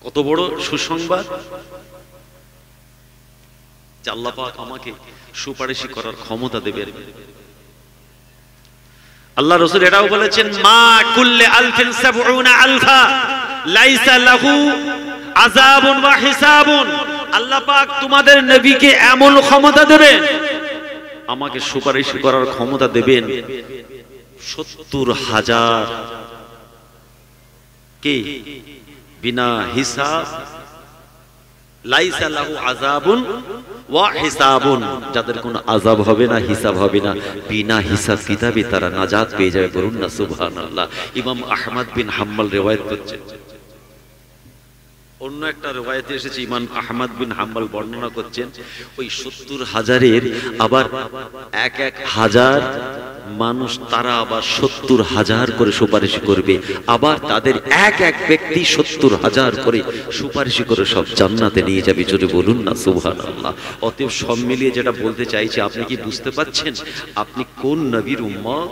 কত বড় সুসংবাদ যে আল্লাহ পাক আমাকে সুপারিশি করার ক্ষমতা দেবেন। আল্লাহ রাসূল এটাও বলেছেন মা কুল্লি আলফিন সাবউনা আলফা লাইসা লাহু আযাবুন ওয়া হিসাবুন। আল্লাহ পাক তোমাদের নবীকে এমন ক্ষমতা দেবেন, আমাকে সুপারিশ করার ক্ষমতা দেবেন ৭০,০০০ কে বিনা হিসাব, লাইসা লাহু আযাবুন ওয়া হিসাবুন, যাদের কোনো আযাব হবে না, হিসাব হবে না, বিনা হিসাব কিতাবে তারা নাজাত পেয়ে যাবে। বলুন না সুবহানাল্লাহ। ইমাম আহমদ বিন হাম্বল রিওয়ায়াত করছেন, অন্য একটা রিওয়ায়াতে এসেছে ইমাম আহমদ বিন হাম্বল বর্ণনা করছেন ওই ৭০,০০০-এর আবার এক হাজার মানুষ, তারা আবার ৭০,০০০ করে সুপারিশ করবে, আবার তাদের এক ব্যক্তি ৭০,০০০ করে সুপারিশ করে সব জান্নাতে নিয়ে যাবে। জোরে বলুন না সুবহানাল্লাহ। অতএব সব মিলিয়ে যেটা বলতে চাইছি, আপনি কি বুঝতে পাচ্ছেন আপনি কোন নবীর উম্মত?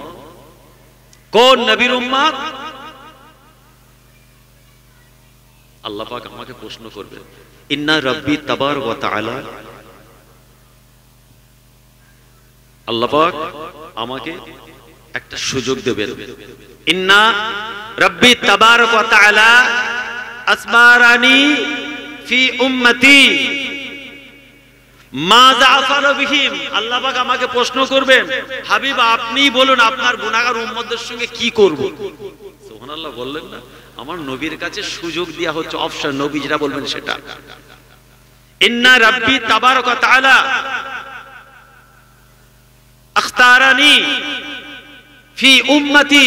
কোন নবীর উম্মত? আল্লাহ পাক আমাকে প্রশ্ন করবেন, ইন্না রাব্বি তাবারক ওয়া তাআলা, আল্লাহ পাক আমাকে একটা সুযোগ দেবেন। ইন্না রাব্বি তাবারক ওয়া তাআলা আসমারানি ফি উম্মতি মাযা আফআলু বিহিম। আল্লাহ পাক আমাকে প্রশ্ন করবেন, হাবিব আপনি বলুন আপনার গুনাহগার উম্মতদের সঙ্গে কি করব? সুবহানাল্লাহ বললেন না? আমার নবীর কাছে সুযোগ দেয়া হচ্ছে, অপশন, নবী যেটা বলবেন সেটা। ইন্না রাব্বি তাবারক ওয়া তাআলা আখতারানি ফি উম্মতি,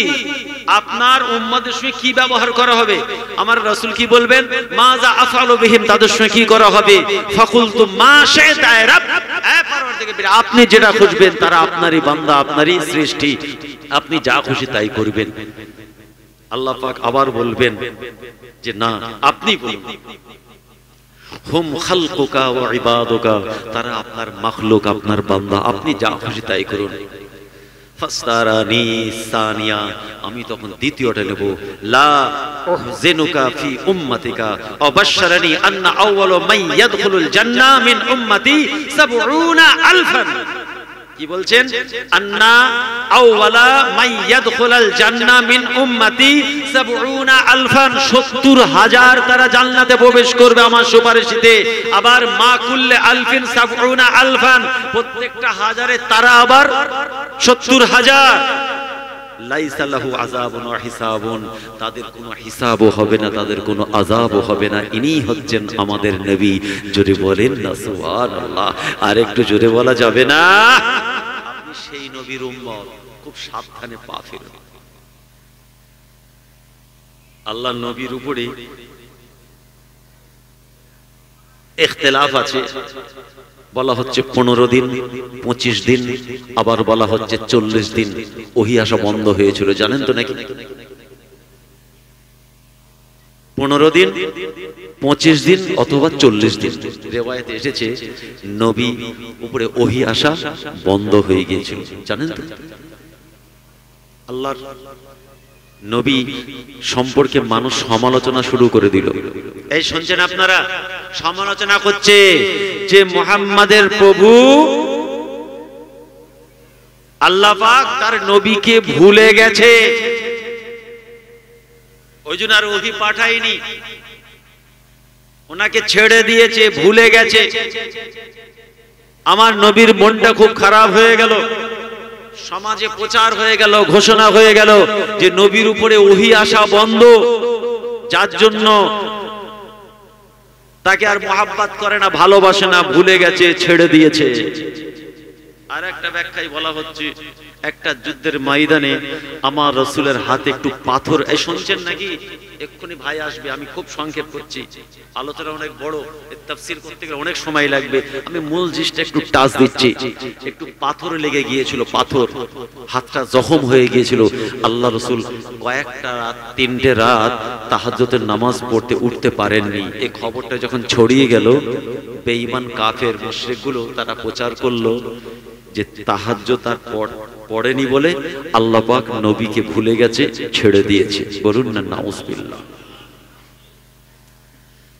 আপনার উম্মতের সঙ্গে কি ব্যবহার করা হবে? আমার রাসূল কি বলবেন? মাযা আফআলু বিহিম, তাদের সঙ্গে কি করা হবে? ফাকুলতু মা শাইতা ইয়া রাব, এ পরওয়ারদিগার আপনি যেটা খুঁজবেন, তারা আপনারই বান্দা, আপনারই সৃষ্টি, আপনি যা খুশি তাই করবেন। আল্লাহ পাক আবার বলবেন যে না, আপনি বলুন, হুম খালকুকা ওয়া ইবাদুকা, তারা আপনার মাখলুক, আপনার বান্দা, আপনি যা খুশি তাই করুন। ফাসতারানি সানিয়া, আমি তখন দ্বিতীয়টা নেব, লা উহজিনুকা ফি উম্মাতিকা ওয়া বাশশারানি আন্না আউওয়ালু মান ইয়াদখুলুল জান্নাহ মিন উম্মতি ৭০,০০০। কি বলছেন? আন্না আউওয়ালা মান ইয়াদখুলুল জান্নাহ মিন উম্মতি ৭০,০০০, ৭০,০০০ তারা জান্নাতে প্রবেশ করবে আমার সুপারিশিতে। আবার মা কুল্লে আলফিন ৭০,০০০, প্রত্যেকটা হাজারে তারা আবার ৭০,০০০। লাইসা লাহু আযাবুন ওয়া হিসাবুন, তাদের কোনো হিসাবও হবে না, তাদের কোনো আযাবও হবে না। ইনি হচ্ছেন আমাদের নবী। জোরে বলেন না সুবহানাল্লাহ। আর একটু জোরে বলা যাবে না? আপনি সেই নবীর উম্মত, খুব সাবধানে পা ফেলুন। আল্লাহ নবীর উপরে ইখতিলাফ আছে, বলা হচ্ছে 15 দিন, 25 দিন, আবার বলা হচ্ছে 40 দিন ওহী আসা বন্ধ হয়েছিল, জানেন তো নাকি? 15 দিন, 25 দিন অথবা 40 দিন রিওয়ায়াতে এসেছে নবী উপরে ওহী আসা বন্ধ হয়ে গিয়েছিল, জানেন তো? আল্লাহর নবী সম্পর্কে মানুষ সমালোচনা শুরু করে দিল। এই শুনছেন আপনারা? সমালোচনা করছে যে মুহাম্মাদের প্রভু আল্লাহ পাক তার নবীকে ভুলে গেছে, ওই জন্য আর ওহী পাঠায়নি, ওনাকে ছেড়ে দিয়েছে, ভুলে গেছে। আমার নবীর মনটা খুব খারাপ হয়ে গেল, সমাজে প্রচার হয়ে গেল, ঘোষণা হয়ে গেল যে নবীর উপরে ওহী আসা বন্ধ, যার জন্য তাকে আর মহাব্বত করে না, ভালোবাসে না, ভুলে গেছে, ছেড়ে দিয়েছে। আর একটা ব্যাখ্যায় বলা হচ্ছে একটা যুদ্ধের ময়দানে আমার রাসূলের হাতে একটু পাথর, এই শুনছেন নাকি? এক্ষুনি ভাই আসবে, আমি খুব সংক্ষেপ করছি, আলোচনা অনেক বড়, তাফসীর করতে গেলে অনেক সময় লাগবে। আমি মূল জিনিসটা একটু টাচ দিচ্ছি। একটু পাথর লেগে গিয়েছিল, পাথর, হাতটা জখম হয়ে গিয়েছিল। আল্লাহ রাসূল কয়েকটা রাত, 3টে রাত তাহাজ্জুদের নামাজ পড়তে উঠতে পারেননি। এই খবরটা যখন ছড়িয়ে গেল, বেঈমান কাফের মুশরিকগুলো তারা প্রচার করলো যে তাহাজ্জুদ তার পড়েনি বলে আল্লাহ পাক নবীকে ভুলে গেছে, ছেড়ে দিয়েছে। বলুন না নাউজুবিল্লাহ।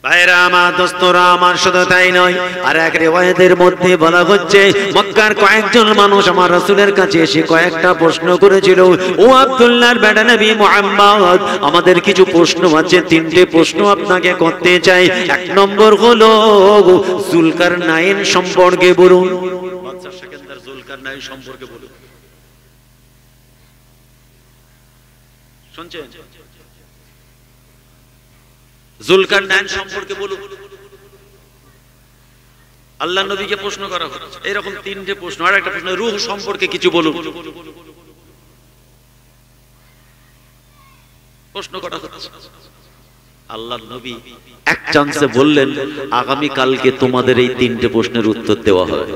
ভাইরা আমার, দোস্তরা আমার, শুধু তাই নয়, আর এক রিওয়ায়াতের মধ্যে বলা হচ্ছে মক্কার কয়েকজন মানুষ আমার রাসূলের কাছে এসে কয়েকটা প্রশ্ন করেছিল, ও আব্দুল্লাহর বেটা নবী মুহাম্মদ, আমাদের কিছু প্রশ্ন আছে, 3টে প্রশ্ন আপনাকে করতে চাই। 1 নম্বর হলো যুলকারনাইন সম্পর্কে বলুন। বাদশা সেকেন্দার যুলকারনাইন সম্পর্কে বলুন। শুনছেন? যুলকারনাইন সম্পর্কে বলুন। আল্লাহ নবীকে প্রশ্ন করা হচ্ছে এরকম 3টে প্রশ্ন। আর একটা প্রশ্ন, রূহ সম্পর্কে কিছু বলুন। প্রশ্ন করা হচ্ছে। আল্লাহ নবী এক চান্সে বললেন, আগামী কালকে তোমাদের এই 3টে প্রশ্নের উত্তর দেওয়া হয়।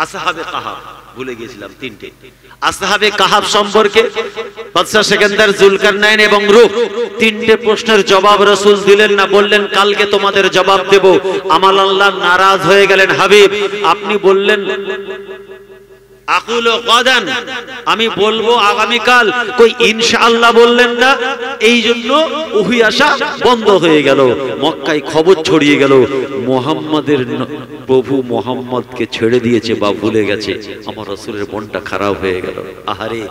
আসহাবে কাহাব ভুলে গিয়েছিলাম, 3টে। আসহাবে কাহাব সম্পর্কে, বাদশা সেকেন্দার, যুলকারনাইন এবং রূহ, 3টে প্রশ্নের জবাব রাসূল দিলেন না, বললেন কালকে তোমাদের জবাব দেব। আমার আল্লাহ নারাজ হয়ে গেলেন, হাবিব আপনি বললেন আকুলু গাদান, আমি বলবো আগামীকাল, কই ইনশাআল্লাহ বললেন না। এই জন্য ওহী আসা বন্ধ হয়ে গেল। মক্কায় খবর ছড়িয়ে গেল মুহাম্মাদের প্রভু মুহাম্মদকে ছেড়ে দিয়েছে বা ভুলে গেছে। আমার রাসূলের মনটা খারাপ হয়ে গেল। আহারে,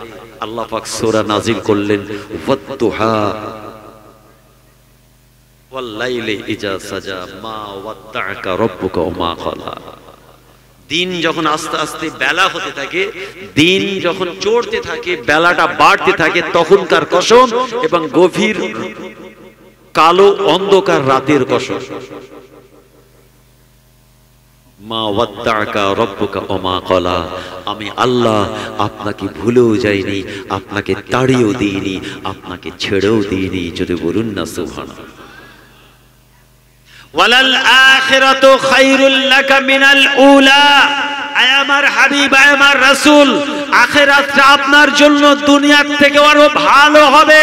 আল্লাহ পাক সূরা নাজিল করলেন, ওয়াত্তুহা ওয়াল লাইলি ইজা সাজা মা ওয়াদ্দাআকা রাব্বুকা ওয়া মা ক্বালা। দিন যখন আস্তে আস্তে বেলা হতে থাকে, দিন যখন চড়তে থাকে, বেলাটা বাড়তে থাকে, তখনকার কসম, এবং গভীর কালো অন্ধকার রাতের কসম। মা ওয়াদ্দাআকা রাব্বুকা ওয়া মা ক্বালা, আমি আল্লাহ আপনাকে ভুলেও যাইনি, আপনাকে তাড়িয়েও দিইনি, আপনাকে ছেড়েও দিইনি। যদি বলুন না সুবহানাল্লাহ। ওয়ালাল আখিরাতু খায়রুল লাকা মিনাল উলা, আয় আমার হাবিব, আয় আমার রাসূল, আখিরাতটা আপনার জন্য দুনিয়ার থেকে আরো ভালো হবে।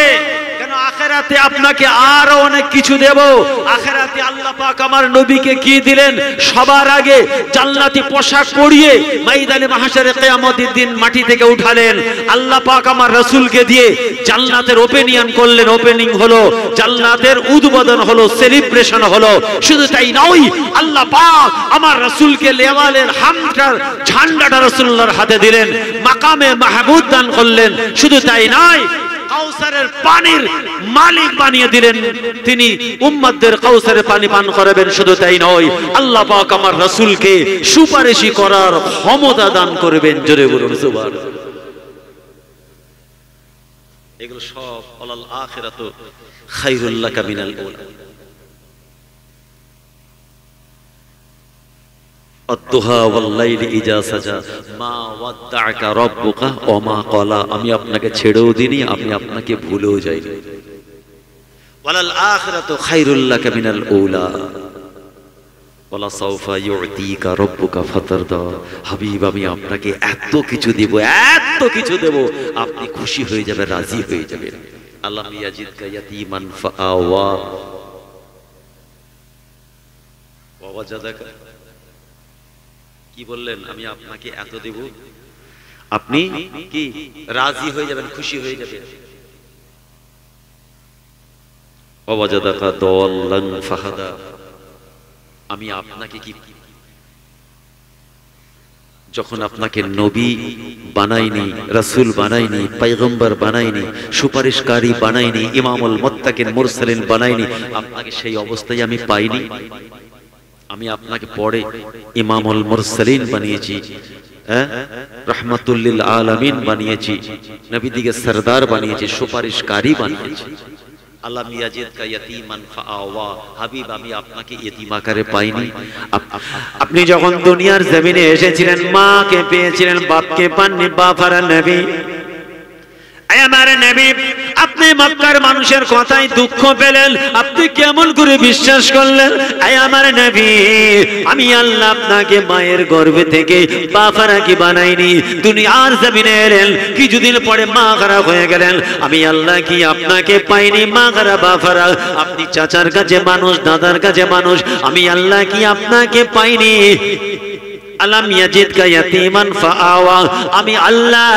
কেন? আখিরাতে আপনাকে আরো অনেক কিছু দেব। আখিরাতে আল্লাহ পাক আমার নবীকে কি দিলেন? সবার আগে জান্নাতি পোশাক পরিয়ে ময়দানে মাহশারে কিয়ামতের দিন মাটি থেকে উঠালেন। আল্লাহ পাক আমার রাসূলকে দিয়ে জান্নাতের ওপেনিং হলো, জান্নাতের উদ্বোধন হলো, সেলিব্রেশন হলো। শুধু তাই নয়, আল্লাহ পাক আমার রাসূলকে লেওয়ালের হামদার ঝান্ডাটা রাসূলুল্লাহর হাতে দিলেন, মাকামে মাহমুদ দান করলেন। শুধু তাই নয়, কাউসারের পানির মালিক বানিয়ে দিলেন, তিনি উম্মতদের কাউসারের পানি পান করাবেন। শুধু তাই নয়, আল্লাহ পাক আমার রাসূলকে সুপারিশি করার ক্ষমতা দান করবেন। জোরে বলুন সুবহানাল্লাহ। এগুলো সব ওয়ালাল আখিরাতু খায়রুল লাকা মিনাল উলা। আত-তুহা ওয়াল লাইলি ইজা সাজা মা ওয়াদ্দাআকা রাব্বুকা ওয়া মা ক্বালা, আমি আপনাকে ছেড়েও দিইনি, আমি আপনাকে ভুলেও যাইনি। ওয়ালাল আখিরাতু খায়রুল লাকা মিনাল উলা ওয়ালা সাওফা ইউতিকা রাব্বুকা ফাতারদা, হাবিব আমি আপনাকে এত কিছু দেব, এত কিছু দেব, আপনি খুশি হয়ে যাবেন, রাজি হয়ে যাবেন। আল্লাহ ইয়াজিদকা ইয়াতীমান ফাআওয়া ওয়া ওয়াজাদাকা, কি বললেন? আমি আপনাকে এত দেব, আপনি কি রাজি হয়ে যাবেন, খুশি হয়ে যাবেন। ওয়া ওয়াজাদাকা দাল্লান ফাহাদা, আমি আপনাকে কি, যখন আপনাকে নবী বানাইনি, রাসূল বানাইনি, পয়গম্বর বানাইনি, সুপারিশকারী বানাইনি, ইমামুল মুত্তাকিন মুরসালিন বানাইনি, আপনাকে সেই অবস্থায় আমি পাইনি। আমি আপনাকে পরে ইমামুল মুরসালিন বানিয়েছি, রাহমাতুল লিল আলামিন বানিয়েছি, নবীদিকে সরদার বানিয়েছি, সুপারিশকারী বানিয়েছি। আলাম ইয়াজিদকা ইয়াতীমান ফাআওয়া, হাবিব আমি আপনাকে ইয়েতিম আকারে পাইনি। আপনি যখন দুনিয়ার জমিনে এসেছিলেন মাকে পেয়েছিলেন, বাপকে পাননি। বাফারা নবী, আমার নবী, আপনি মক্কার মানুষের কথায় দুঃখ পেলেন, আপনি কেমন করে বিশ্বাস করলেন? আমার নবী, আমি আল্লাহ আপনাকে মায়ের গর্ভে থেকে বাফারা কি বানাইনি, দুনিয়ার জমিনে এলেন, কিছুদিন পরে মা খারাপ হয়ে গেলেন। আমি আল্লাহ কি আপনাকে পাইনি মা খারাপ বাফারা? আপনি চাচার কাছে মানুষ, দাদার কাছে মানুষ, আমি আল্লাহ কি আপনাকে পাইনি? আলাম ইয়াজিদকা ইয়াতীমান ফাআওয়া, আমি আল্লাহ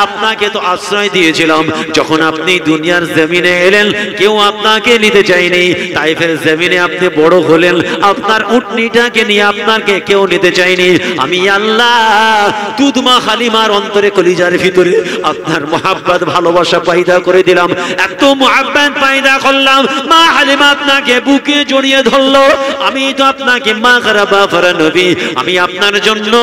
আপনাকে তো আশ্রয় দিয়েছিলাম যখন আপনি দুনিয়ার জমিনে এলেন, কেউ আপনাকে নিতে চায়নি। তাইফের জমিনে আপনি বড় হলেন, আপনার উটনিটাকে নিয়ে আপনাকে কেউ নিতে চায়নি। আমি আল্লাহ দুধমা হালিমার অন্তরে কলিজার ভিতরে আপনার মোহাব্বত ভালোবাসা পয়দা করে দিলাম, এত মোহাব্বত পয়দা করলাম, মা হালিমা আপনাকে বুকে জড়িয়ে ধরলো। আমি তো আপনাকে মা খারাপ বাফারা নবী, আমি আপনার জন্য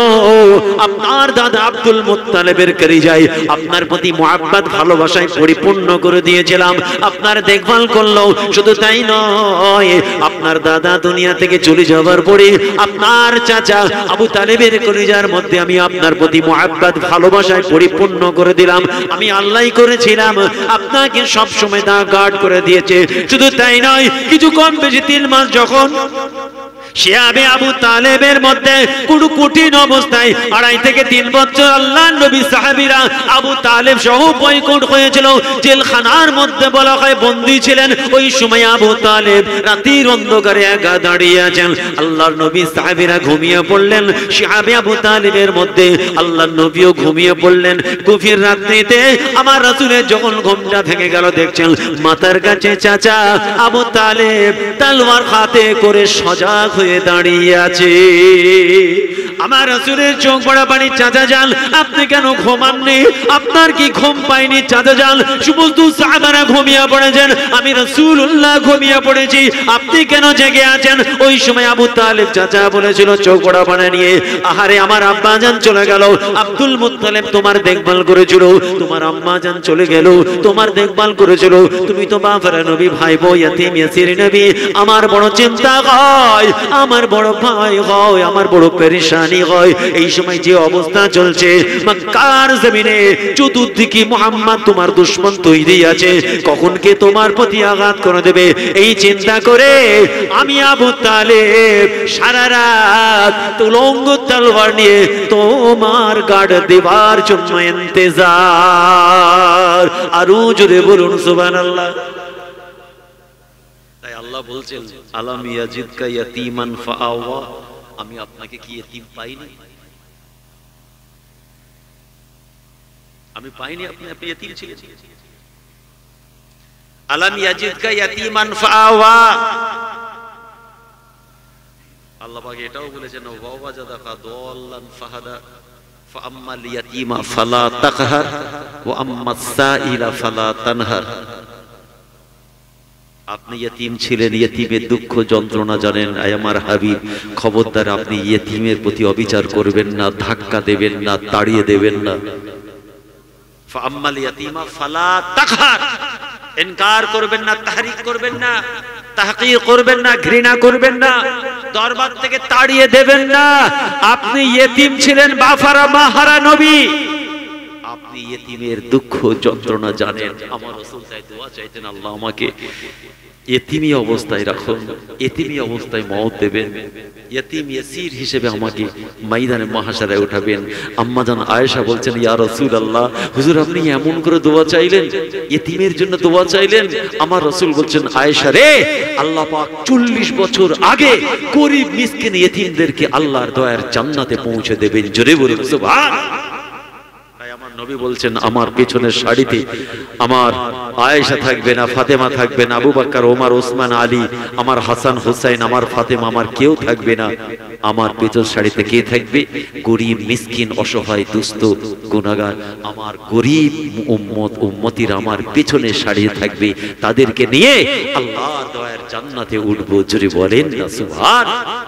আপনার দাদা আব্দুল মুত্তালিবের কলিজায় আপনার প্রতি মোহাব্বত ভালোবাসায় পরিপূর্ণ করে দিয়েছিলাম, আপনার দেখভাল করলো। শুধু তাই নয়, আপনার দাদা দুনিয়া থেকে চলে যাওয়ার পরে আপনার চাচা আবু তালেবের কলিজার মধ্যে আমি আপনার প্রতি মোহাব্বত ভালোবাসায় পরিপূর্ণ করে দিলাম। আমি আল্লাহই করেছিলাম, আপনাকে সব সময় দা গার্ড করে দিয়েছে। শুধু তাই নয়, কিছু কম বেশি 3 মাস যখন শিয়াবে আবু তালেবের মধ্যে কোনো কঠিন অবস্থায় 2.5 থেকে 3 বছর আল্লাহর নবী সাহাবীরা আবু তালেব সহ বয়কট হয়েছিল, জেলখানার মধ্যে বলা হয় বন্দী ছিলেন। ওই সময় আবু তালেব রাতের অন্ধকারে একা দাঁড়িয়ে আছেন, আল্লাহর নবী সাহাবীরা ঘুমিয়ে পড়লেন। শিয়াবে আবু তালেবের মধ্যে আল্লাহর নবীও ঘুমিয়ে পড়লেন। গভীর রাত্রিতে আমার রাসূলের যখন ঘুমটা ভেঙে গেল, দেখছেন মাথার কাছে চাচা আবু তালেব তলোয়ার হাতে করে সজাগ হয়ে দাঁড়িয়ে আছে। আমার রাসূলের চোখ পড়া পানি, চাচা যান আপনি কেন ঘুমাননি? আপনার কি ঘুম পায়নি চাচা যান? সমস্ত সাহাবারা ঘুমিয়ে পড়েছেন, আমি রাসূলুল্লাহ ঘুমিয়ে পড়েছি, আপনি কেন জেগে আছেন? ওই সময় আবু তালেব চাচা বলেছিল চোখ পড়া পানি নিয়ে, আহারে আমার আব্বা জান চলে গেল, আব্দুল মুত্তালিব তোমার দেখভাল করেছিল, তোমার আম্মা জান চলে গেল, তোমার দেখভাল করেছিল, তুমি তো বাফারা নবী ভাই বো ইয়াতীম ইয়াসির নবী। আমার বড় চিন্তা হয়, আমার বড় ভয় হয়, আমার বড় পেরেশানি হয়। এই সময় যে অবস্থা চলছে মক্কার জমিনে, চতুর্দিকে মুহাম্মদ তোমার দুশমন তৈরি আছে, কখন কে তোমার প্রতি আঘাত করে দেবে, এই চিন্তা করে আমি আবু তালেব সারা রাত তুলঙ্গ তলোয়ার নিয়ে তোমার গার্ড দেবার জন্য ইন্তজার। আরো জোরে বলুন সুবহানাল্লাহ। তাই আল্লাহ বলছেন আলাম ইয়াজিদকা ইয়াতীমান ফাআওয়া, আমি আপনাকে কি ইতিম পাইনি? আমি পাইনি, আপনি ইতিম ছিলেন। আলাম ইয়াজিদকা ইয়াতীমান ফাআওয়া, আল্লাহ পাক এটাও বলেছেন ওয়া ওয়াজাদাকা দাল্লান ফাহাদা ফাআম্মাল ইয়াতীমা ফালা তাকহার ওয়া আম্মাস সাইলা ফালা তানহার। আপনি ইয়েতিম ছিলেন, ইয়েতিমের দুঃখ যন্ত্রণা জানেন। আয় আমার হাবিব, খবরদার আপনি ইয়েতিমের প্রতি অবিচার করবেন না, ধাক্কা দেবেন না, তাড়িয়ে দেবেন না। ফাআম্মাল ইয়াতীমা ফালা তাকহার, ইনকার করবেন না, তাহরিক করবেন না, তাহকির করবেন না, ঘৃণা করবেন না, দরবার থেকে তাড়িয়ে দেবেন না। আপনি ইয়েতিম ছিলেন, বাফারা মাহারা নবী, আপনি ইয়েতিমের দুঃখ যন্ত্রণা জানেন। আমার রাসূল তাই দোয়া চাইতেন, আল্লাহ আমাকে ইয়েতিমি অবস্থায় রাখুন, ইয়েতিমি অবস্থায় মওত দেবেন, ইয়েতিম ইয়াসির হিসেবে আমাকে ময়দানে মাহশারে উঠাবেন। আম্মাজান আয়েশা বলছেন ইয়া রাসূলুল্লাহ, হুজুর আপনি এমন করে দোয়া চাইলেন, ইয়েতিমের জন্য দোয়া চাইলেন। আমার রাসূল বলছেন আয়েশা রে, আল্লাহ পাক 40 বছর আগে গরীব মিসকিন ইয়েতিমদেরকে আল্লাহর দয়ার জান্নাতে পৌঁছে দেবেন। জোরে বলুন সুবহানাল্লাহ। আমার নবী বলছেন আমার পেছনের সারিতে আমার আয়েশা থাকবে না, ফাতেমা থাকবে না, আবু বকর, ওমর, ওসমান, আলী, আমার হাসান, হুসাইন, আমার ফাতেমা, আমার কেউ থাকবে না। আমার পেছন সারিতে কে থাকবে? গরীব মিসকিন অসহায় দুস্থ গুনাহগার আমার গরীব উম্মতিরা আমার পেছনের সারিতে থাকবে, তাদেরকে নিয়ে আল্লাহর দয়ার জান্নাতে উঠবো। জোরে বলেন না সুবহানাল্লাহ।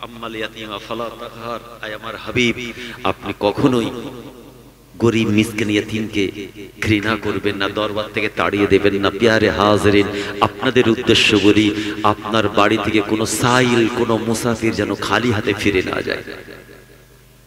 আম্মাল ইয়াতীমা ফালা তাকহার, আয় আমার হাবিব আপনি কখনোই গরিব মিসকিন ইয়তীমকে ঘৃণা করবেন না, দরবার থেকে তাড়িয়ে দেবেন না। প্যারে হাজিরিন, আপনাদের উদ্দেশ্য বলি, আপনার বাড়ি থেকে কোনো সাইল, কোনো মুসাফির যেন খালি হাতে ফিরে না যায়।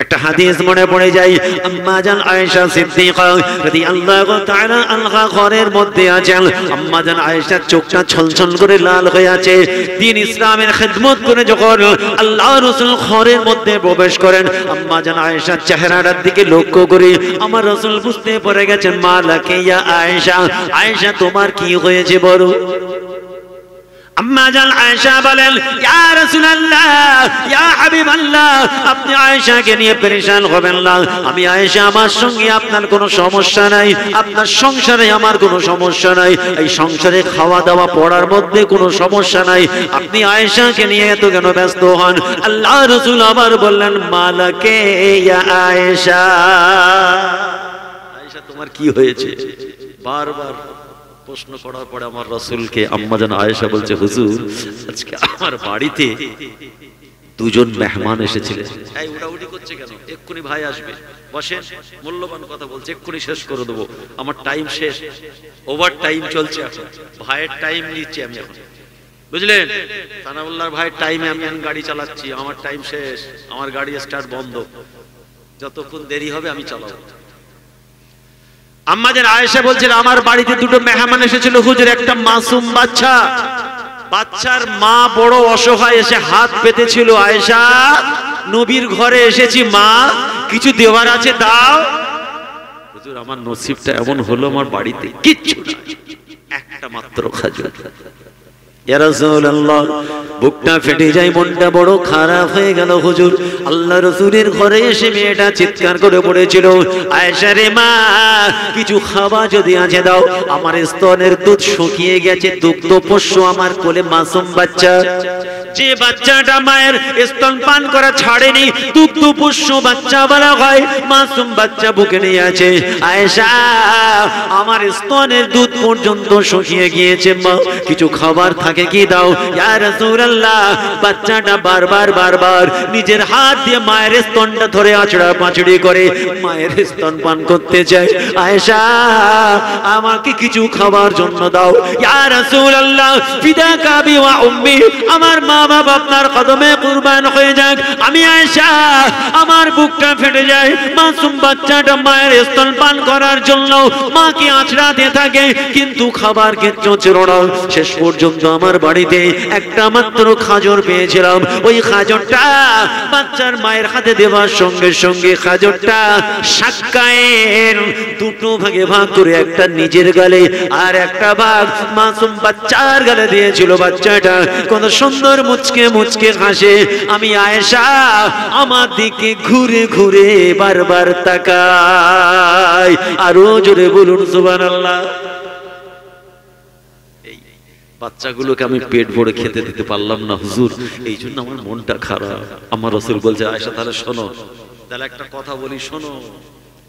একটা হাদিস মনে পড়ে যায়, আম্মা জান আয়েশা সিদ্দিকা রাদিয়াল্লাহু তাআলা আনহা ঘরের মধ্যে আছেন। আম্মা জান আয়েশার চোখটা ছলছল করে লাল হয়ে আছে। দ্বীন ইসলামের খিদমত করে যখন আল্লাহর রাসূল ঘরের মধ্যে প্রবেশ করেন, আম্মা জান আয়েশার চেহারার দিকে লক্ষ্য করে আমার রাসূল বুঝতে পেরে গেছেন, মালাকে ইয়া আয়েশা, আয়েশা তোমার কি হয়েছে বলো। আম্মা জান আয়েশা বলেন, ইয়া রাসূলুল্লাহ, ইয়া হাবিবাল্লাহ, আপনি আয়েশাকে নিয়ে পেরেশান হবেন না। আমি আয়েশা, আমার সঙ্গে আপনার কোনো সমস্যা নাই, আপনার সংসারে আমার কোনো সমস্যা নাই, এই সংসারে খাওয়া দাওয়া পড়ার মধ্যে কোনো সমস্যা নাই, আপনি আয়েশাকে নিয়ে এত কেন ব্যস্ত হন। আল্লাহ রাসূল আবার বললেন, মালাকে ইয়া আয়েশা, আয়েশা তোমার কি হয়েছে। বারবার প্রশ্ন করার পরে আমার রাসূলকে আম্মা জান আয়েশা বলছে, হুজুর আজকে আমার বাড়িতে দুজন মেহমান এসেছিলেন। এই উড়াউড়ি করছে কেন, এক্ষুনি ভাই আসবে, বসেন, মূল্যবান কথা বলছে, এক্ষুনি শেষ করে দেবো, আমার টাইম শেষ, ওভার টাইম চলছে, এখন ভাইয়ের টাইম নিচ্ছি আমি এখন, বুঝলেন। সানাউল্লাহর ভাইয়ের টাইমে আমি গাড়ি চালাচ্ছি, আমার টাইম শেষ, আমার গাড়ি স্টার্ট বন্ধ, যতক্ষণ দেরি হবে আমি চালাবো। আম্মা জান আয়েশা বলছেন, আমার বাড়িতে দুটো মেহমান এসেছিল হুজুর, একটা মাসুম বাচ্চা, বাচ্চার মা বড় অসহায়, এসে হাত পেতেছিল, আয়েশা নবীর ঘরে এসেছি, মা কিছু দেওয়ার আছে দাও। হুজুর আমার নসিবটা এমন হলো, আমার বাড়িতে কিচ্ছু না, একটা মাত্র খাজুর। ইয়া রাসূলুল্লাহ, বুকটা ফেটে যায়, মনটা বড় খারাপ হয়ে গেল হুজুর। আল্লাহ রাসূলের ঘরে এসে মেয়েটা চিৎকার করে পড়েছিল, আয়েশা রে মা কিছু খাওয়া যদি আছে দাও, আমার স্তনের দুধ শুকিয়ে গেছে, দুগ্ধ পোষ্য আমার কোলে মাসুম বাচ্চা, যে বাচ্চাটা মায়ের স্তন পান করা ছাড়েনি, দুগ্ধ পোষ্য বাচ্চা বলা হয়, মাসুম বাচ্চা বুকে নিয়ে আছে, আয়েশা আমার স্তনের দুধ পর্যন্ত শুকিয়ে গিয়েছে, মা কিছু খাবার থাকে কি দাও। ইয়া রাসূলুল্লাহ, বাচ্চাটা বারবার নিজের হাত দিয়ে মায়ের স্তনটা ধরে আঁচড়া পাঁচড়ি করে মায়ের স্তন পান করতে চায়, আয়েশা আমাকে কিছু খাবার জন্য দাও। ইয়া রাসূলুল্লাহ, ফিদাকা বি ওয়া উম্মি, আমার মা বাবা আপনার কদমে কুরবান হয়ে যাক, আমি আয়েশা আমার বুকটা ফেটে যায়, মাসুম বাচ্চাটা মায়ের স্তন পান করার জন্য মাকে আঁচড়াতে থাকে, কিন্তু খাবার কিচ্ছু ছিল না। শেষ পর্যন্ত আমার বাড়িতে একটা মাত্র খাজর পেয়েছিলাম, ওই খাজরটা বাচ্চার মায়ের হাতে দেওয়ার সঙ্গে সঙ্গে খাজরটা সাক্কায়ের দুটো ভাগে ভাগ করে একটা নিজের গালে আর একটা ভাগ মাসুম বাচ্চার গালে দিয়েছিল। বাচ্চাটা কত সুন্দর মুচকে মুচকে হাসে, আমি আয়েশা আমার দিকে ঘুরে ঘুরে বারবার তাকাই। আরো জোরে বলুন সুবহানাল্লাহ। বাচ্চাগুলোকে আমি পেট ভরে খেতে দিতে পারলাম না হুজুর, এই জন্য আমার মনটা খারাপ। আমার রাসূল বলছে, আয়েশা তাহলে শোনো, তাহলে একটা কথা বলি শোনো,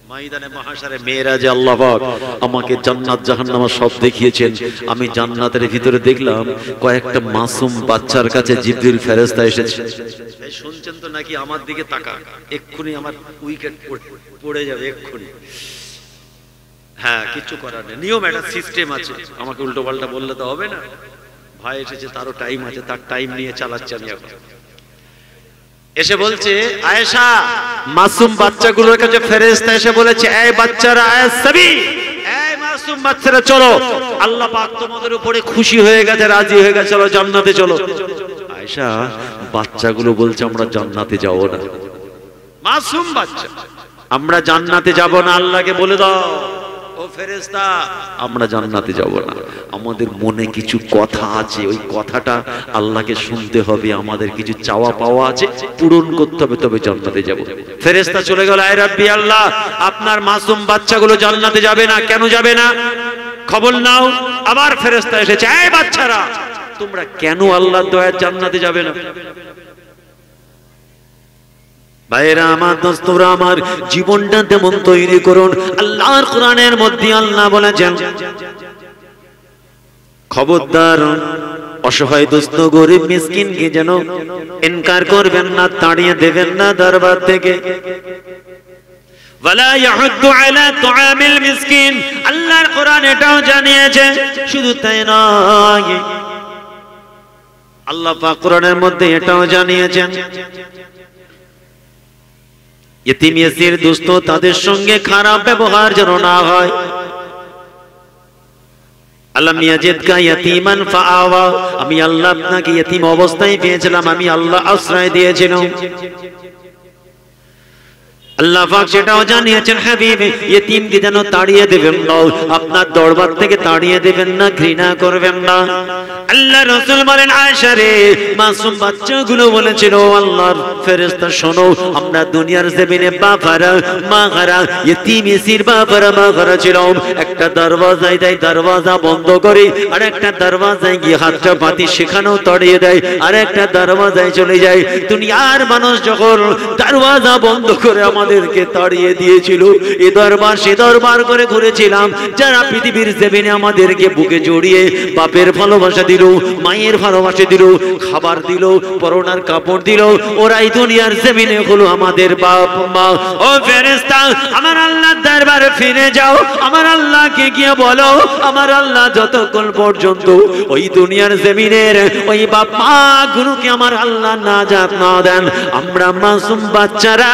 ময়দানে মাহশারে মেয়েরাজে আল্লাহ পাক আমাকে জান্নাত জাহান্নাম সব দেখিয়েছেন, আমি জান্নাতের ভিতরে দেখলাম কয়েকটা মাসুম বাচ্চার কাছে জিবরিল ফেরেশতা এসেছে। এই শুনছেন তো নাকি? আমার দিকে তাকা, এক্ষুনি আমার উইকেট পড়ে যাবে এক্ষুনি। হ্যাঁ কিছু করার নেই, নিয়ম একটা সিস্টেম আছে, আমাকে উল্টো পাল্টা বললে তো হবে না। ভাই এসেছে, তারও টাইম আছে, তার টাইম নিয়ে চালাচ্ছি আমি এখন। এসে বলছে, আয়েশা মাসুম বাচ্চাগুলোর কাছে ফেরেশতা এসে বলেছে, এই বাচ্চারা, আয়াসবি, এই মাসুম বাচ্চারা চলো, আল্লাহ পাক তোমাদের উপরে খুশি হয়ে গেছে, রাজি হয়ে গেছে, চলো জান্নাতে চলো। আয়েশা বাচ্চাগুলো বলছে, আমরা জান্নাতে যাব না। মাসুম বাচ্চা, আমরা জান্নাতে যাব না, আল্লাহকে বলে দাও ও ফেরেশতা আমরা জান্নাতে যাব না। আমাদের মনে কিছু কথা আছে, ওই কথাটা আল্লাহকে শুনতে হবে, আমাদের কিছু চাওয়া পাওয়া আছে, পূরণ করতে হবে, তবে জান্নাতে যাব। ফেরেশতা চলে গেল, আয় রাব্বি আল্লাহ, আপনার মাসুম বাচ্চাগুলো জান্নাতে যাবে না, কেন যাবে না খবর নাও। আবার ফেরেশতা এসেছে, এই বাচ্চারা তোমরা কেন আল্লাহর দয়ায় জান্নাতে যাবে না? ভাইরা আমার, দোস্তরা আমার, জীবনটা তেমন তৈরি করুন। আল্লাহর কোরআনের মধ্যে আল্লাহ বলেছেন, খবরদার অসহায় দুস্থ গরিব মিসকিনকে যেন ইনকার করবেন না, তাড়িয়ে দেবেন না দরবার থেকে। ওয়ালা ইয়াহুদ্দু আলা তুআমিল মিসকিন, আল্লাহর কোরআন এটাও জানিয়েছে। শুধু তাই নয়, আল্লাহ পাক কোরআনের মধ্যে এটাও জানিয়েছেন ইতিম ইয়াসির দুস্থ তাদের সঙ্গে খারাপ ব্যবহার যেন না হয়। আল্লাহ ইয়াজিদকা ইয়াতীমান ফাআওয়া, আমি আল্লাহ আপনাকে ইতিম অবস্থায় পেয়েছিলাম, আমি আল্লাহ আশ্রয় দিয়েছিলাম। আল্লাহ পাক সেটাও জানিয়েছেন হাবিব ইতিমকে যেন তাড়িয়ে দেবেন না, আপনার দরবার থেকে তাড়িয়ে দেবেন না, ঘৃণা করবেন না। আল্লাহ রাসূল বলেন আয়েশা রে, মাসুম বাচ্চাগুলো বলেছিল আল্লাহর ফেরেশতা শোনো, আমরা দুনিয়ার জমিনে বাবারা মাগারা ইতিম ইয়াসির বাবারা মাগারা ছিলাম, একটা দরওয়াজায় দেয় দরওয়াজা বন্ধ করে, আর একটা দরওয়াজায় গিয়ে হাতটা পাতি সেখানেও তাড়িয়ে দেয়, আর একটা দরওয়াজায় চলে যায়। দুনিয়ার মানুষ যখন দরওয়াজা বন্ধ করে আমাদেরকে তাড়িয়ে দিয়েছিল, এ দরবার সে দরবার করে ঘুরেছিলাম, যারা পৃথিবীর জমিনে আমাদেরকে বুকে জড়িয়ে বাপের ভালোবাসা দিল, মায়ের ভালোবাসা দিল, খাবার দিল, পরনার কাপড় দিল, ওরাই দুনিয়ার জমিনে হলো আমাদের বাপ মা। ও ফেরেশতা, আমার আল্লাহর দরবারে ফিরে যাও, আমার আল্লাহকে গিয়ে বলো, আমার আল্লাহ যতক্ষণ পর্যন্ত ওই দুনিয়ার জমিনের ওই বাপ মা গুলোকে আমার আল্লাহ নাজাত না দেন, আমরা মাসুম বাচ্চারা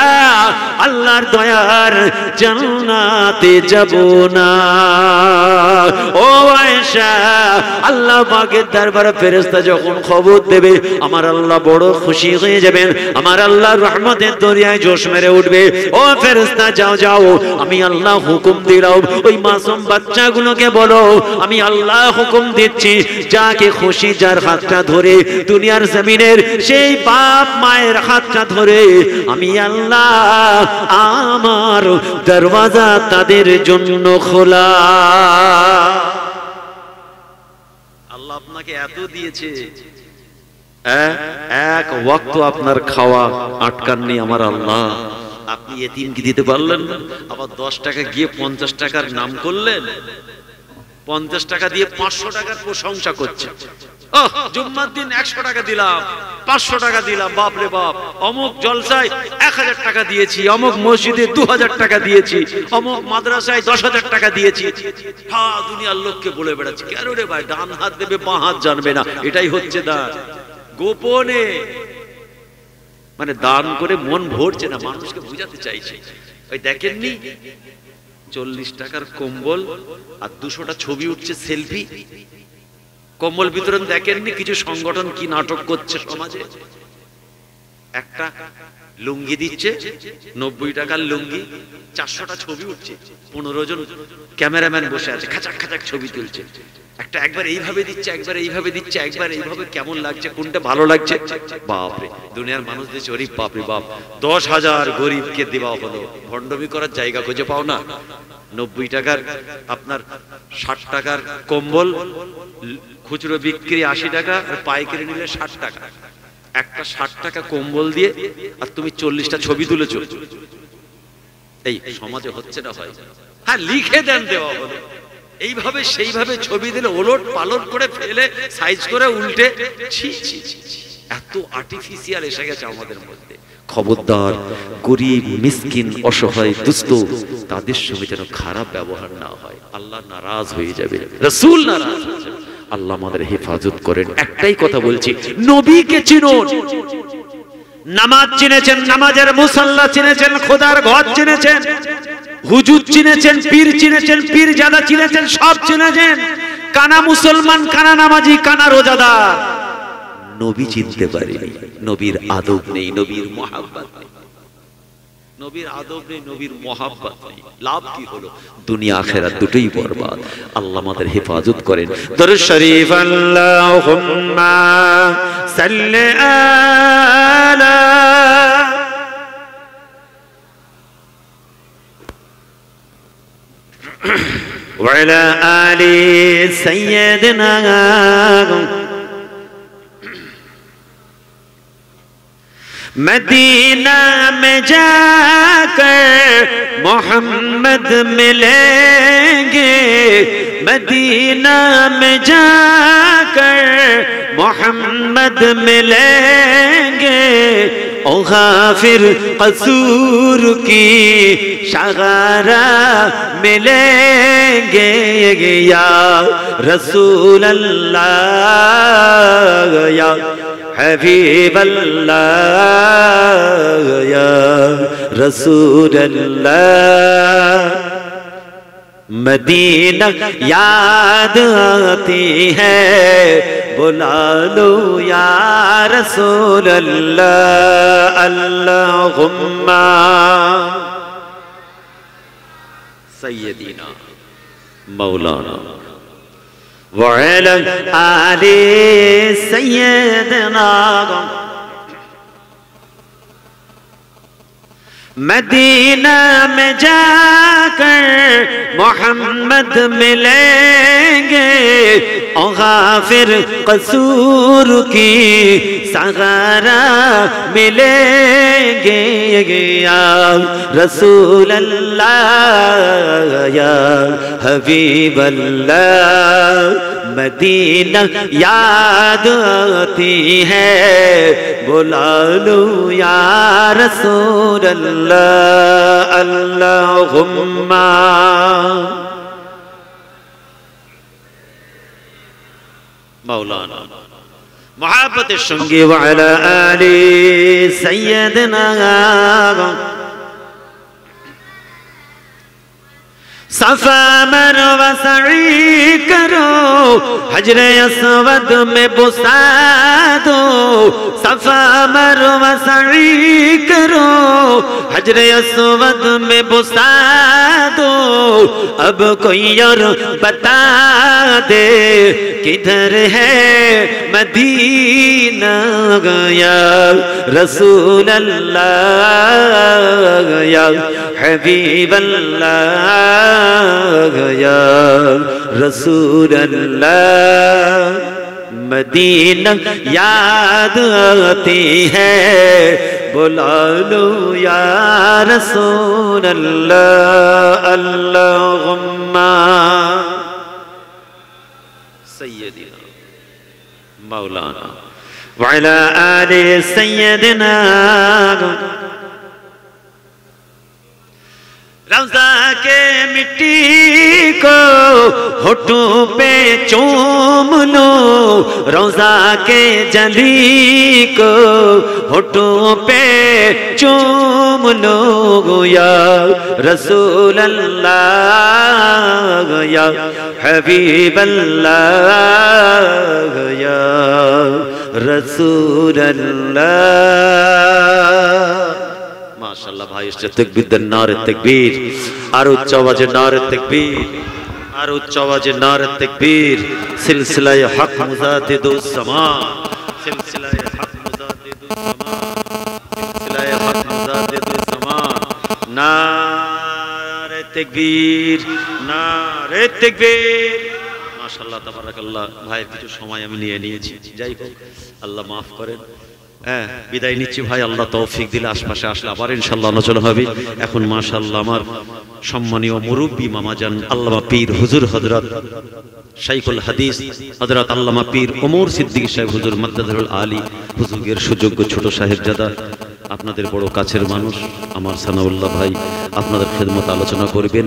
আল্লাহর দয়ার জান্নাতে যাব না। ও আয়েশা, আল্লাহ পাকের দরবারে ফেরেশতা যখন খবর দেবে, আমার আল্লাহ বড় খুশি হয়ে যাবেন, আমার আল্লাহর রহমতের দরিয়ায় জোশ মেরে উঠবে। ও ফেরেশতা যাও যাও, আমি আল্লাহ হুকুম দিলাম, ওই মাসুম বাচ্চাগুলোকে বলো, আমি আল্লাহ হুকুম দিচ্ছি, যাকে খুশি যার হাতটা ধরে দুনিয়ার জমিনের সেই বাপ মায়ের হাতটা ধরে আমি আল্লাহ আমার দরওয়াজা তাদের জন্য খোলা। আল্লাহ আপনাকে এত দিয়েছে, এক ওয়াক্ত আপনার খাওয়া আটকাননি আমার আল্লাহ, আপনি এতিমকে দিতে পারলেন না, আবার 10 টাকা গিয়ে 50 টাকার নাম করলেন, 50 টাকা দিয়ে 500 টাকার প্রশংসা করছে। জুম্মার দিন 100 টাকা দিলাম, 500 টাকা দিলাম, বাপরে বাপ, অমুক জলসায় 1000 টাকা দিয়েছি, অমুক মসজিদে 2000 টাকা দিয়েছি, অমুক মাদ্রাসায় 10,000 টাকা দিয়েছি। হ্যাঁ, দুনিয়ার লোককে বলে বেড়াচ্ছে, কেন রে ভাই, ডান হাত দেবে বাঁ হাত জানবে না, এটাই হচ্ছে দান। গোপনে মানে দান করে মন ভরছে না, মানুষকে বুঝাতে চাইছে। ওই দেখেননি 40 টাকার কম্বল আর 200টা ছবি উঠছে সেলফি, কম্বল বিতরণ দেখেননি? কিছু সংগঠন কি নাটক করছে সমাজে, একটা লুঙ্গি দিচ্ছে 90 টাকার লুঙ্গি, 400টা ছবি উঠছে, 15 জন ক্যামেরাম্যান বসে আছে, খাচাক খাচাক ছবি তুলছে, একটা একবার এইভাবে দিচ্ছে, একবার এইভাবে দিচ্ছে, একবার এইভাবে, কেমন লাগছে, কোনটা ভালো লাগছে? বাপরে, দুনিয়ার মানুষ দিচ্ছে, ওরে বাপরে বাপ, 10,000 গরিবকে দেওয়া হলো, ভণ্ডমি করার জায়গা খুঁজে পাও না। 90 টাকার আপনার 60 টাকার কম্বল, খুচরো বিক্রি 80 টাকা, আর পাইকারি নিলে 60 টাকা। একটা 60 টাকা কম্বল দিয়ে আর তুমি 40টা ছবি তুলেছো, এই সমাজে হচ্ছে না হয়? হ্যাঁ, লিখে দেন দেওয়া হলো, এইভাবে সেইভাবে ছবি দিলে ওলট পালট করে ফেলে সাইজ করে উল্টে, ছি ছি ছি, এত আর্টিফিশিয়াল এসে গেছে আমাদের মধ্যে। খবরদার, গরিব মিসকিন অসহায় দুস্থ তাদের সঙ্গে যেন খারাপ ব্যবহার না হয়, আল্লাহ নারাজ হয়ে যাবে, রাসূল নারাজ হয়ে যাবে। আল্লাহ আমাদের হেফাজত করেন। একটাই কথা বলছি, নবীকে চিনুন। নামাজ চিনেছেন, নামাজের মুসাল্লা চিনেছেন, খোদার ঘর চিনেছেন, হুজুর চিনেছেন, পীর চিনেছেন, পীর জাদা চিনেছেন, সব চিনেছেন। কানা মুসলমান, কানা নামাজি, কানা রোজাদার, নবী চিনতে পারেনি। নবীর আদব নেই, নবীর মুহাব্বত নেই, নবীর আদব নেই, নবীর মুহাব্বত নেই, লাভ কি হলো? দুনিয়া আখিরাত দুটোই বরবাদ। আল্লাহ আমাদের হেফাজত করেন। দরুদ শরীফ, আল্লাহুম্মা সাল্লি আলা ওয়া আলা আলি সাইয়্যিদিনা मदीना में जाकर मोहम्मद मिलेंगे, मदीना में जाकर मोहम्मद मिलेंगे ओ गाफिर कसूर की शगारा मिलेंगे या रसूल अल्लाह या हबीब अल्लाह या रसूल अल्लाह। मदीना याद आती है बुला लो या रसूल अल्लाह। अल्लाहुम्मा सय्यदीना मौलाना व अला आले सय्यदना। मदीना में जाकर मोहम्मद मिलेंगे ओ गाफिर कसूर की सगारा मिलेंगे या रसूल अल्लाह या हबीब अल्लाह। मदीना याद आती है बुला लो या रसूल अल्लाह। अल्लाहुम्मा मौलाना मोहब्बतेर संगे व अला आली सय्यदना। सफा मरवा सई करो हजरे अस्वद में बुसा दो। सफा मरवा सई करो हजरे अस्वद में बुसा दो। अब कोई और बता दे किधर है मदीना गया रसूल अल्लाह या हबीब अल्लाह या रसूल अल्लाह। मदीना याद आती है बुला लो या रसूल अल्लाह। अल्लाहुम्मा सय्यदना मौलाना व अला आले सय्यदना। रौज़ा के मिट्टी को होठों पे चूम लो। रौज़ा के जली को होठों पे चूम लो या रसूल अल्लाह या हबीब अल्लाह या रसूल अल्लाह। माशाअल्लाह भाई इससे तकबीर दे नारे तकबीर और उच्च आवाज़े नारे तकबीर और उच्च आवाज़े नारे तकबीर। सिलसिला हक मुजादिदु समा सिलसिला हक मुजादिदु समा सिलसिला हक मुजादिदु समा। नारे तकबीर नारे तकबीर। माशाअल्लाह तबारकाल्लाह भाई কিছু সময় আমি নিয়ে নিয়েছি যাই হোক আল্লাহ maaf করেন। হ্যাঁ বিদায় নিচ্ছি ভাই আল্লাহ তৌফিক দিলে আশপাশে আসলে আবার ইনশাআল্লাহ আলোচনা হবে। এখন মাশাআল্লাহ আমার সম্মানীয় মুরব্বী মামাজান আল্লামা পীর হুজুর হযরত শাইখুল হাদিস হযরত আল্লামা পীর ওমর সিদ্দিকী সাহেব হুজুর মাদ্দাদুল আলী হুজুরের সুযোগ্য ছোট সাহেবজাদা আপনাদের বড় কাছের মানুষ আমার সানাউল্লাহ ভাই আপনাদের খেদমত আলোচনা করবেন।